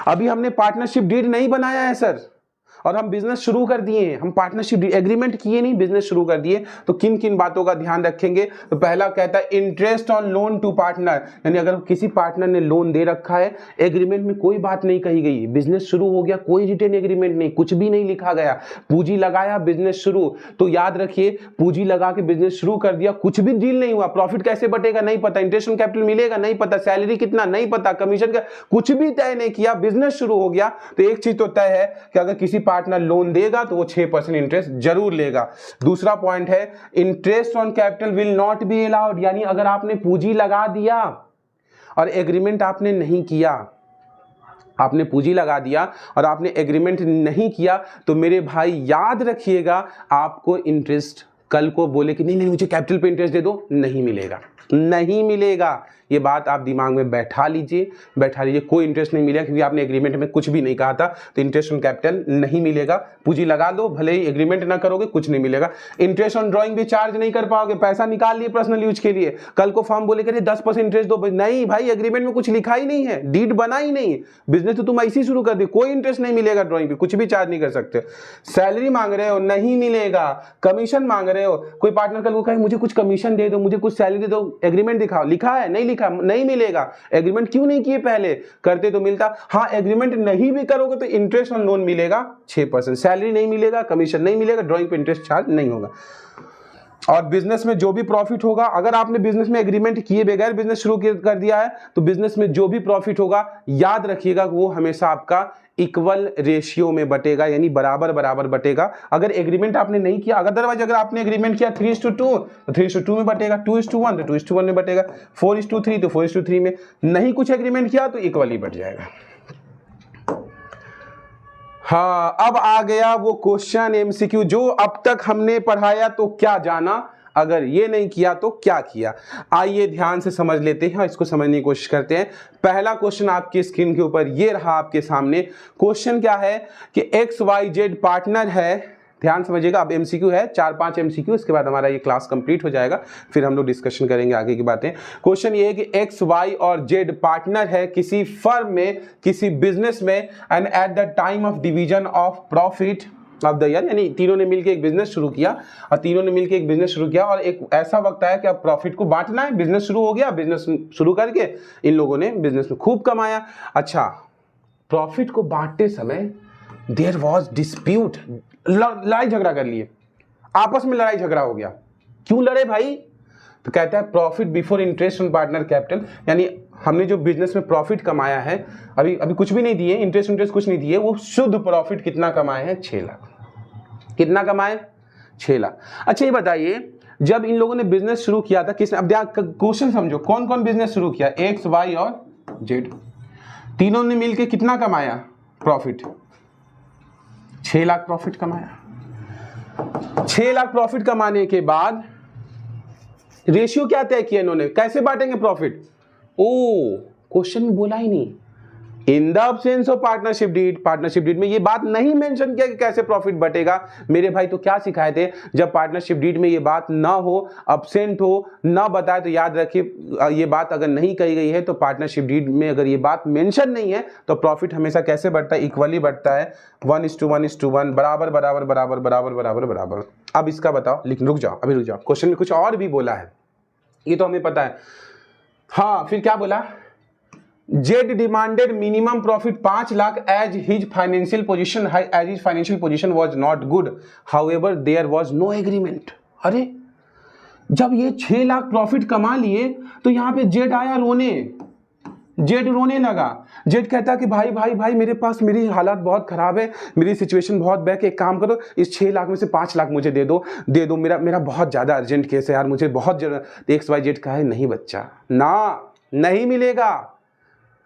अभी हमने पार्टनरशिप डीड नहीं बनाया है सर और हम बिजनेस शुरू कर दिए हैं, हम पार्टनरशिप एग्रीमेंट किए नहीं, बिजनेस शुरू कर दिए, तो किन किन बातों का ध्यान रखेंगे। तो पहला कहता है interest on loan to partner, यानी अगर किसी पार्टनर ने लोन दे रखा है, एग्रीमेंट में कोई बात नहीं कही गई, बिजनेस शुरू हो गया, कोई रिटेन एग्रीमेंट नहीं, कुछ भी नहीं लिखा गया, पूंजी लगाया बिजनेस शुरू, तो याद रखिए पूंजी लगा के बिजनेस शुरू कर दिया, कुछ भी डील नहीं हुआ, प्रॉफिट कैसे बटेगा नहीं पता, इंटरेस्ट ऑन कैपिटल मिलेगा नहीं पता, सैलरी कितना नहीं पता, कमीशन का कुछ भी तय नहीं किया, बिजनेस शुरू हो गया, तो एक चीज तो तय है कि अगर किसी पार्टनर लोन देगा तो वो 6% इंटरेस्ट जरूर लेगा। दूसरा पॉइंट है interest on capital will not be allowed, यानी अगर आपने पूंजी लगा दिया और एग्रीमेंट आपने नहीं किया, आपने पूंजी लगा दिया और आपने एग्रीमेंट नहीं किया, तो मेरे भाई याद रखिएगा आपको इंटरेस्ट कल को बोले कि नहीं नहीं मुझे कैपिटल पे इंटरेस्ट दे दो, नहीं मिलेगा, नहीं मिलेगा। ये बात आप दिमाग में बैठा लीजिए, कोई इंटरेस्ट नहीं मिलेगा क्योंकि आपने एग्रीमेंट में कुछ भी नहीं कहा था, तो इंटरेस्ट ऑन कैपिटल नहीं मिलेगा। पूंजी लगा दो, भले ही एग्रीमेंट ना करोगे, कुछ नहीं मिलेगा। इंटरेस्ट ऑन ड्राइंग भी चार्ज नहीं कर पाओगे, पैसा निकाल लिए पर्सनल यूज के लिए, कल को फॉर्म बोले कि 10% इंटरेस्ट दो, नहीं भाई एग्रीमेंट में कुछ लिखा ही नहीं है, डीड बना ही नहीं, बिजनेस तो तुम ऐसे ही शुरू कर दी, कोई इंटरेस्ट नहीं मिलेगा ड्राइंग पे, कुछ भी चार्ज नहीं कर सकते। सैलरी मांग रहे हो, नहीं मिलेगा। कमीशन मांग रहे हो, कोई पार्टनर कल को कहे मुझे कुछ कमीशन दे दो, मुझे कुछ सैलरी दे दो, एग्रीमेंट दिखाओ, लिखा है नहीं लिखा, नहीं मिलेगा। एग्रीमेंट क्यों नहीं किए पहले, करते तो मिलता। हाँ एग्रीमेंट नहीं भी करोगे तो इंटरेस्ट ऑन लोन मिलेगा 6%, सैलरी नहीं मिलेगा, कमीशन नहीं मिलेगा, ड्राइंग पे इंटरेस्ट चार्ज नहीं होगा। और बिजनेस में जो भी प्रॉफिट होगा, अगर आपने बिजनेस में एग्रीमेंट किए बगैर बिजनेस शुरू कर दिया है, तो बिजनेस में जो भी प्रॉफिट होगा याद रखिएगा वो हमेशा आपका इक्वल रेशियो में बटेगा, यानी बराबर बराबर बटेगा। अगर एग्रीमेंट आपने नहीं किया, अदरवाइज अगर आपने एग्रीमेंट किया 3:2 तो 3:2 में बटेगा, 2:1 तो 2:1 में बटेगा, 4:3 तो 4:3 में, नहीं कुछ एग्रीमेंट किया तो इक्वली बट जाएगा। हाँ अब आ गया वो क्वेश्चन एमसीक्यू जो अब तक हमने पढ़ाया तो क्या जाना, अगर ये नहीं किया तो क्या किया। आइए ध्यान से समझ लेते हैं, इसको समझने की कोशिश करते हैं। पहला क्वेश्चन आपकी स्क्रीन के ऊपर ये रहा आपके सामने। क्वेश्चन क्या है कि XYZ पार्टनर है, ध्यान समझिएगा। अब एमसीक्यू है, 4-5 एमसीक्यू, इसके बाद हमारा ये क्लास कंप्लीट हो जाएगा, फिर हम लोग डिस्कशन करेंगे आगे की बातें। क्वेश्चन ये है कि X, Y और Z पार्टनर है किसी फर्म में, किसी बिजनेस में, and at the time of division of profit of the year, यानी तीनों ने मिलकर एक बिजनेस शुरू किया और एक ऐसा वक्त आया कि अब प्रॉफिट को बांटना है, बिजनेस शुरू हो गया, बिजनेस शुरू करके इन लोगों ने बिजनेस में खूब कमाया। अच्छा, प्रॉफिट को बांटते समय देयर वॉज डिस्प्यूट, लड़ाई झगड़ा कर लिए, आपस में लड़ाई झगड़ा हो गया। क्यों लड़े भाई? तो कहता है profit before interest on partner capital, यानी हमने जो बिजनेस में प्रॉफिट कमाया है, अभी कुछ भी नहीं दिए, इंटरेस्ट कुछ नहीं दिए, वो शुद्ध प्रॉफिट कितना कमाए हैं? 6 लाख। कितना कमाए? 6 लाख। अच्छा ये बताइए, जब इन लोगों ने बिजनेस शुरू किया था, किसने, अब क्वेश्चन समझो, कौन कौन बिजनेस शुरू किया? X, Y और Z, तीनों ने मिलकर कितना कमाया प्रॉफिट? 6 लाख प्रॉफिट कमाया। 6 लाख प्रॉफिट कमाने के बाद रेशियो क्या तय किया इन्होंने, कैसे बांटेंगे प्रॉफिट? ओ क्वेश्चन में बोला ही नहीं, in the absence of partnership deed में ये बात नहीं मेंशन किया कि कैसे प्रॉफिट बटेगा। मेरे भाई तो क्या सिखाए थे, जब पार्टनरशिप डीड में ये बात ना हो, एब्सेंट हो, ना बताए, तो याद रखिए ये बात अगर नहीं कही गई है तो पार्टनरशिप डीड में अगर ये बात मेंशन नहीं है तो प्रॉफिट हमेशा कैसे बढ़ता है? इक्वली बढ़ता है, 1:1:1, बराबर बराबर बराबर बराबर बराबर बराबर। अब इसका बताओ, लेकिन रुक जाओ, अभी रुक जाओ, क्वेश्चन में कुछ और भी बोला है, ये तो हमें पता है। हाँ फिर क्या बोला? Z demanded minimum profit 5 lakh as his financial position was not good, however there was no agreement. अरे जब ये 6 लाख प्रॉफिट कमा लिए तो यहां पे जेड आया रोने, जेड रोने लगा। जेड कहता कि भाई भाई भाई मेरे पास, मेरी हालात बहुत खराब है, मेरी सिचुएशन बहुत बैक, एक काम करो इस 6 लाख में से 5 लाख मुझे दे दो, मेरा मेरा बहुत ज़्यादा अर्जेंट केस है यार, मुझे बहुत जरूरत। एक्स वाई जेड कहा है नहीं बच्चा, ना नहीं मिलेगा।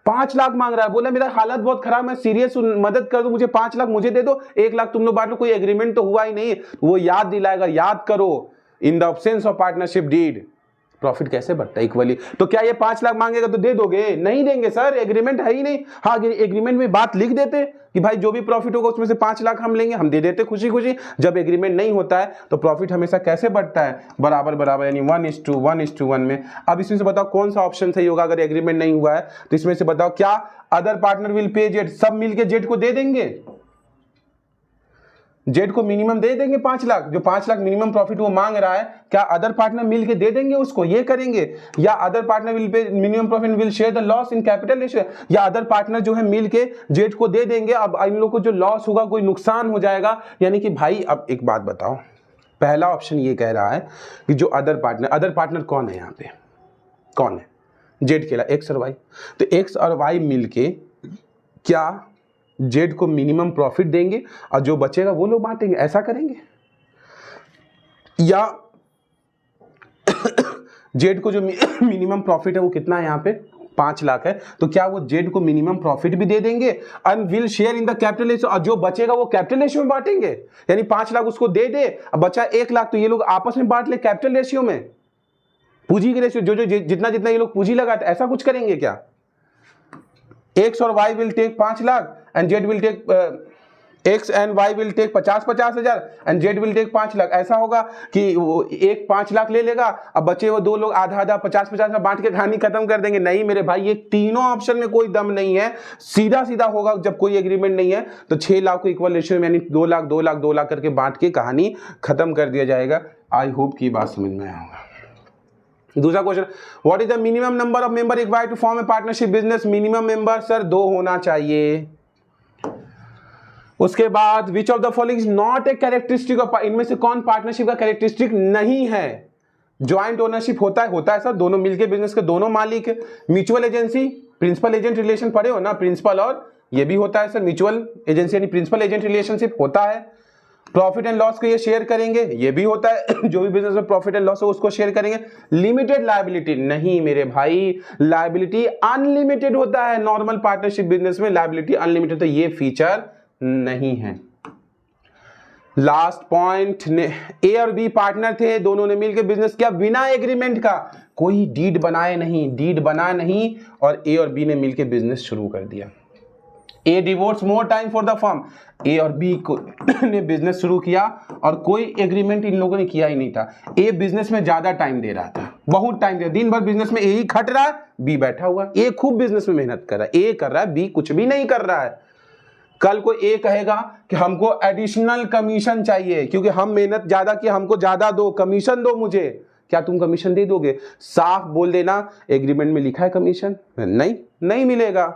5 लाख मांग रहा है, बोला मेरा हालत बहुत खराब, मैं सीरियस, मदद कर दो मुझे, 5 लाख मुझे दे दो, 1 लाख तुम लोग बांट लो, कोई एग्रीमेंट तो हुआ ही नहीं। वो याद दिलाएगा, याद करो, in the absence of partnership deed profit कैसे बढ़ता है इक्वली। तो क्या ये 5 लाख मांगेगा तो दे दोगे? नहीं देंगे सर, एग्रीमेंट है ही नहीं। हाँ, एग्रीमेंट में बात लिख देते कि भाई जो भी प्रॉफिट होगा उसमें से 5 लाख हम लेंगे, हम दे देते खुशी खुशी। जब एग्रीमेंट नहीं होता है तो प्रॉफिट हमेशा कैसे बढ़ता है? बराबर बराबर, यानी 1:1:1 में। अब इसमें से बताओ कौन सा ऑप्शन सही होगा अगर एग्रीमेंट नहीं हुआ है तो। इसमें से बताओ, क्या other partner will pay Z, सब मिलके जेड को दे देंगे, जेड को मिनिमम दे देंगे 5 लाख, जो 5 लाख मिनिमम प्रॉफिट वो मांग रहा है, क्या अदर पार्टनर मिलके दे देंगे उसको? ये करेंगे। या other partner will pay minimum profit will share the loss in capital ratio, या अदर पार्टनर जो है मिलके जेड को दे देंगे। अब इन लोगों को जो लॉस होगा, कोई नुकसान हो जाएगा। यानी कि भाई अब एक बात बताओ, पहला ऑप्शन ये कह रहा है कि जो अदर पार्टनर कौन है यहाँ पे? कौन है? जेड के एक्स और वाई। तो एक्स और वाई मिलके क्या जेड को मिनिमम प्रॉफिट देंगे और जो बचेगा वो लोग बांटेंगे, ऐसा करेंगे? या जेड को जो मिनिमम प्रॉफिट है वो कितना है यहाँ पे? 5 लाख है, तो क्या वो जेड को मिनिमम प्रॉफिट भी दे देंगे and will share in the capital ratio, और जो बचेगा वो कैपिटल रेशियो में बांटेंगे। यानी 5 लाख उसको दे दे, अब बचा 1 लाख तो ये लोग आपस में बांट ले कैपिटल रेशियो में, पूंजी के रेशियो, जो जितना जितना ये लोग पूंजी लगाते, ऐसा कुछ करेंगे क्या? एक्स और Y will take 5 lakh and Z will take, X and Y will take 50-50 हजार and Z will take 5 lakh. ऐसा होगा कि वो एक 5 लाख ले लेगा, अब बचे वो 2 लोग आधा आधा 50-50 में बांट के कहानी खत्म कर देंगे। नहीं मेरे भाई, ये तीनों ऑप्शन में कोई दम नहीं है। सीधा सीधा होगा, जब कोई एग्रीमेंट नहीं है तो 6 लाख को इक्वल रेशियो में, यानी 2 लाख 2 लाख 2 लाख करके बांट के कहानी खत्म कर दिया जाएगा। आई होप की बात समझ में आया होगा। दूसरा question, what is the minimum number of member required to form a partnership business? Minimum member sir 2 होना चाहिए। उसके बाद which of the following is not a characteristic of, इनमें से कौन पार्टनरशिप का कैरेक्टरिस्टिक नहीं है? ज्वाइंट ओनरशिप होता है सर, दोनों मिलके बिजनेस के दोनों मालिक। Mutual agency, principal agent relation पढ़े हो ना, प्रिंसिपल और ये भी होता है सर, म्यूचुअल एजेंसी यानी प्रिंसिपल एजेंट रिलेशनशिप होता है। प्रॉफिट एंड लॉस को ये शेयर करेंगे, ये भी होता है जो भी बिजनेस में प्रॉफिट एंड लॉस हो उसको शेयर करेंगे। लिमिटेड लायबिलिटी नहीं मेरे भाई, लायबिलिटी अनलिमिटेड होता है। नॉर्मल पार्टनरशिप बिजनेस में लायबिलिटी अनलिमिटेड, तो ये फीचर नहीं है। लास्ट पॉइंट, ए और बी पार्टनर थे, दोनों ने मिलकर बिजनेस किया बिना एग्रीमेंट का, कोई डीड बनाए नहीं, डीड बना नहीं, और ए और बी ने मिलकर बिजनेस शुरू कर दिया। A devotes more time for the firm, A और बी को ने बिजनेस शुरू किया और कोई एग्रीमेंट इन लोगों ने किया ही नहीं था। ए बिजनेस में ज्यादा टाइम दे रहा था, बहुत टाइम दे, दिन भर बिजनेस में ए ही खट रहा है, बी बैठा हुआ। ए खूब बिजनेस में मेहनत कर रहा है, ए कर रहा है, बी कुछ भी नहीं कर रहा है। कल को ए कहेगा कि हमको एडिशनल कमीशन चाहिए क्योंकि हम मेहनत ज्यादा की, हमको ज्यादा दो, कमीशन दो मुझे, क्या तुम कमीशन दे दोगे? साफ बोल देना, एग्रीमेंट में लिखा है कमीशन? नहीं, नहीं मिलेगा।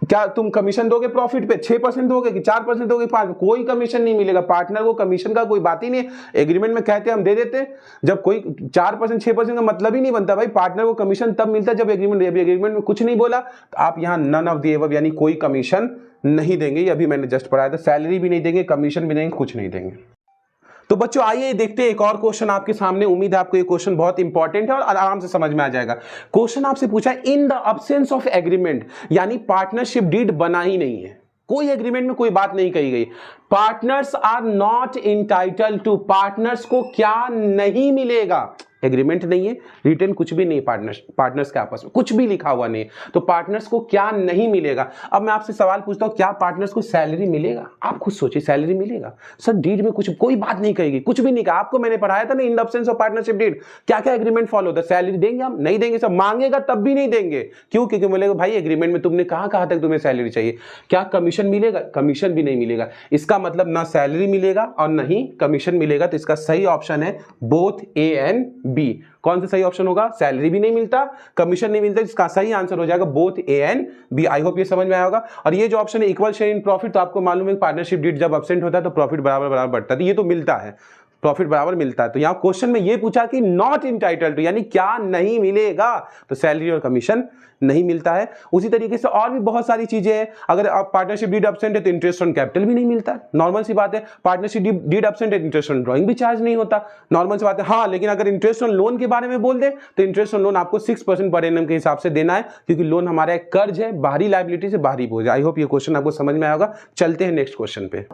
क्या तुम कमीशन दोगे प्रॉफिट पे? 6% दोगे कि 4% दोगे? 5%? कोई कमीशन नहीं मिलेगा। पार्टनर को कमीशन का कोई बात ही नहीं है। एग्रीमेंट में कहते हैं हम दे देते हैं, जब कोई 4% 6% का मतलब ही नहीं बनता भाई। पार्टनर को कमीशन तब मिलता है जब एग्रीमेंट में कुछ नहीं बोला तो आप यहाँ नन ऑफ द अबव यानी कोई कमीशन नहीं देंगे। ये अभी मैंने जस्ट पढ़ाया था, सैलरी भी नहीं देंगे, कमीशन भी देंगे, कुछ नहीं देंगे। तो बच्चों आइए देखते हैं एक और क्वेश्चन आपके सामने। उम्मीद है आपको ये क्वेश्चन बहुत इंपॉर्टेंट है और आराम से समझ में आ जाएगा। क्वेश्चन आपसे पूछा है इन द अब्सेंस ऑफ एग्रीमेंट, यानी पार्टनरशिप डीड बना ही नहीं है, कोई एग्रीमेंट में कोई बात नहीं कही गई। Partners are not entitled to, partners को क्या नहीं मिलेगा? एग्रीमेंट नहीं है, रिटर्न कुछ भी नहीं, पार्टनर्स के आपस में कुछ भी लिखा हुआ नहीं, तो पार्टनर्स को क्या नहीं मिलेगा? अब मैं आपसे सवाल पूछता हूं, क्या पार्टनर्स को सैलरी मिलेगा? आप खुद सोचिए, सैलरी मिलेगा? सर डीड में कुछ कोई बात नहीं कहेगी, कुछ भी नहीं कहा। आपको मैंने पढ़ाया था ना in the absence of partnership deed क्या क्या एग्रीमेंट फॉलो होता है। सैलरी देंगे हम? नहीं देंगे। सब मांगेगा तब भी नहीं देंगे। क्यों? क्योंकि बोलेगा भाई एग्रीमेंट में तुमने कहा तक तुम्हें सैलरी चाहिए। क्या कमीशन मिलेगा? कमीशन भी नहीं मिलेगा। इसका मतलब ना सैलरी मिलेगा और ना ही कमीशन मिलेगा। तो इसका सही ऑप्शन है बोथ ए एंड बी। कौन सा सही ऑप्शन होगा? सैलरी भी नहीं मिलता, कमीशन नहीं मिलता। इसका सही आंसर हो जाएगा both A and B. I hope ये समझ में आया होगा। और ये जो ऑप्शन है इक्वल शेयर इन प्रॉफिट, तो आपको मालूम है पार्टनरशिप डीड जब एब्सेंट होता है तो प्रॉफिट बराबर बढ़ता है, तो ये तो मिलता है। प्रॉफिट बराबर मिलता है। तो यहाँ क्वेश्चन में ये पूछा कि नॉट इंटाइटल्ड टू, यानी क्या नहीं मिलेगा, तो सैलरी और कमीशन नहीं मिलता है। उसी तरीके से और भी बहुत सारी चीजें हैं। अगर आप पार्टनरशिप डीड एब्सेंट है तो इंटरेस्ट ऑन कैपिटल भी नहीं मिलता है, नॉर्मल सी बात है। पार्टनरशिप डीड एब्सेंट है, इंटरेस्ट ऑन ड्राइंग भी चार्ज नहीं होता, नॉर्मल सी बात है। हाँ, लेकिन अगर इंटरेस्ट ऑन लोन के बारे में बोल दे तो इंटरेस्ट ऑन लोन आपको 6% पर एनम के हिसाब से देना है, क्योंकि लोन हमारा एक कर्ज है, बाहरी लायबिलिटी से बाहरी बोझ। आई होप ये क्वेश्चन आपको समझ में आया होगा। चलते हैं नेक्स्ट क्वेश्चन पे।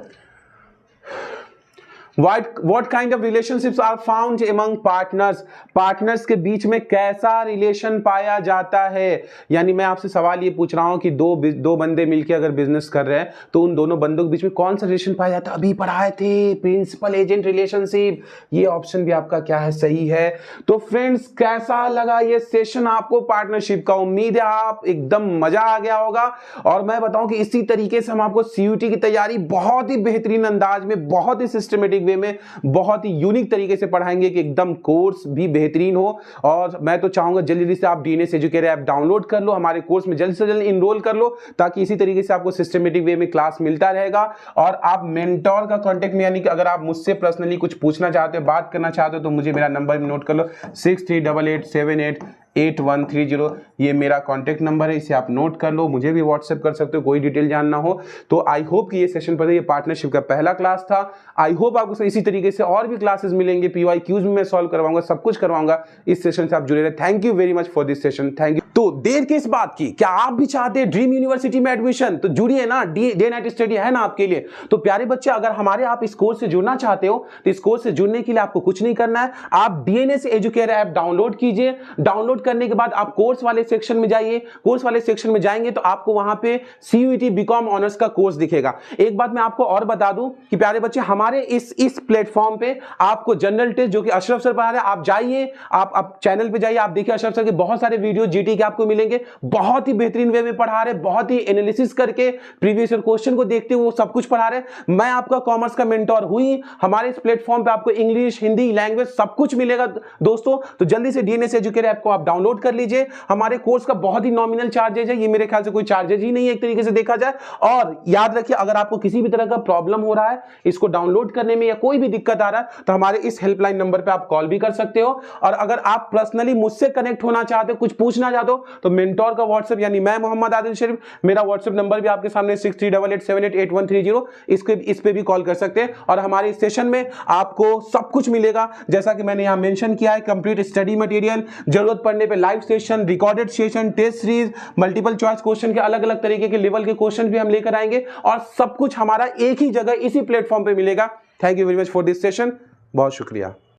What kind of relationships are found among partners? Partners के बीच में कैसा रिलेशन पाया जाता है? यानी मैं आपसे सवाल ये पूछ रहा हूं कि दो बंदे मिलकर अगर बिजनेस कर रहे हैं तो उन दोनों बंदों के बीच में कौन सा रिलेशन पाया जाता है? अभी पढ़ाए थे प्रिंसिपल एजेंट रिलेशनशिप। ये ऑप्शन भी आपका क्या है, सही है। तो फ्रेंड्स, कैसा लगा ये सेशन आपको पार्टनरशिप का? उम्मीद है आप एकदम मजा आ गया होगा। और मैं बताऊं कि इसी तरीके से हम आपको सीयूटी की तैयारी बहुत ही बेहतरीन अंदाज में, बहुत ही सिस्टमेटिक में, बहुत ही यूनिक तरीके से पढ़ाएंगे कि एकदम कोर्स भी बेहतरीन हो। और मैं तो चाहूंगा जल्दी से आप डीएनएस एजुकेटर ऐप डाउनलोड कर लो, हमारे कोर्स में जल्द से जल्द इनरोल कर लो, ताकि इसी तरीके से आपको सिस्टमेटिक वे में क्लास मिलता रहेगा। और आप मेंटोर का कांटेक्ट में, यानी कि अगर आप मुझसे पर्सनली कुछ पूछना चाहते हो, बात करना चाहते हो, तो मुझे मेरा नंबर नोट कर लो, 6388788130। ये मेरा कॉन्टैक्ट नंबर है, इसे आप नोट कर लो। मुझे भी व्हाट्सएप कर सकते हो, कोई डिटेल जानना हो तो। आई होप कि ये सेशन पर, ये पार्टनरशिप का पहला क्लास था। आई होप आपको इसी तरीके से और भी क्लासेस मिलेंगे, पीवाईक्यूज भी मैं सॉल्व करवाऊंगा, सब कुछ करवाऊंगा। इस सेशन से आप जुड़े रहे। Thank you very much for this session, thank you. तो देर किस बात की, क्या आप भी चाहते हैं ड्रीम यूनिवर्सिटी में एडमिशन? तो जुड़िए ना, डे नाइट स्टडी है ना आपके लिए। तो प्यारे बच्चे, अगर हमारे आप इस कोर्स से जुड़ना चाहते हो तो इस कोर्स से जुड़ने के लिए आपको कुछ नहीं करना है। आप डीएनएस एजुकेटर ऐप डाउनलोड कीजिए। डाउनलोड करने के बाद आप कोर्स वाले सेक्शन में जाइए। कोर्स वाले सेक्शन में जाएंगे तो आपको वहां पे सीयूईटी बीकॉम ऑनर्स का कोर्स दिखेगा। एक बात मैं आपको और बता दूं कि प्यारे बच्चे, हमारे इस प्लेटफॉर्म पे आपको जनरल टेस्ट जो कि अशरफ सर पढ़ा रहे हैं, आप जाइए, आप चैनल पे जाइए, आप देखिए अशरफ सर के बहुत सारे वीडियो जीटी के आपको मिलेंगे। बहुत ही बेहतरीन वे में पढ़ा रहे, बहुत ही एनालिसिस करके प्रीवियस ईयर क्वेश्चन को देखते हुए वो सब कुछ पढ़ा रहे। मैं आपका कॉमर्स का मेंटोर हुई। हमारे इस प्लेटफॉर्म पे आपको इंग्लिश, हिंदी, लैंग्वेज सब कुछ मिलेगा दोस्तों। तो जल्दी से डीएनएस एजुकेटर ऐप को आप डाउनलोड कर लीजिए। हमारे कोर्स का बहुत ही नॉमिनल चार्जेज है, ये मेरे ख्याल से कोई चार्जेज ही नहीं है एक तरीके से देखा जाए। और याद रखिए, अगर आपको किसी भी तरह का प्रॉब्लम हो रहा है इसको डाउनलोड करने में या कोई भी दिक्कत आ रहा है तो हमारे इस हेल्पलाइन नंबर पे आप कॉल भी कर सकते हो। और अगर आप पर्सनली मुझसे कनेक्ट होना चाहते हो, कुछ पूछना चाहते हो, तो मेंटोर का व्हाट्सएप, यानी मैं मोहम्मद आदिल शरीफ, मेरा व्हाट्सएप नंबर भी आपके सामने 6388788130, इस पे भी कॉल कर सकते हैं। और हमारे इस सेशन में आपको सब कुछ मिलेगा, जैसा कि मैंने यहां मेंशन किया है, कंप्लीट स्टडी मटेरियल, जरूरत पड़ने पे live session, recorded session, test series, multiple choice question के अलग अलग तरीके के लेवल के क्वेश्चन भी हम लेकर आएंगे। और सब कुछ हमारा एक ही जगह इसी प्लेटफॉर्म पे मिलेगा। Thank you very much for this session. बहुत शुक्रिया।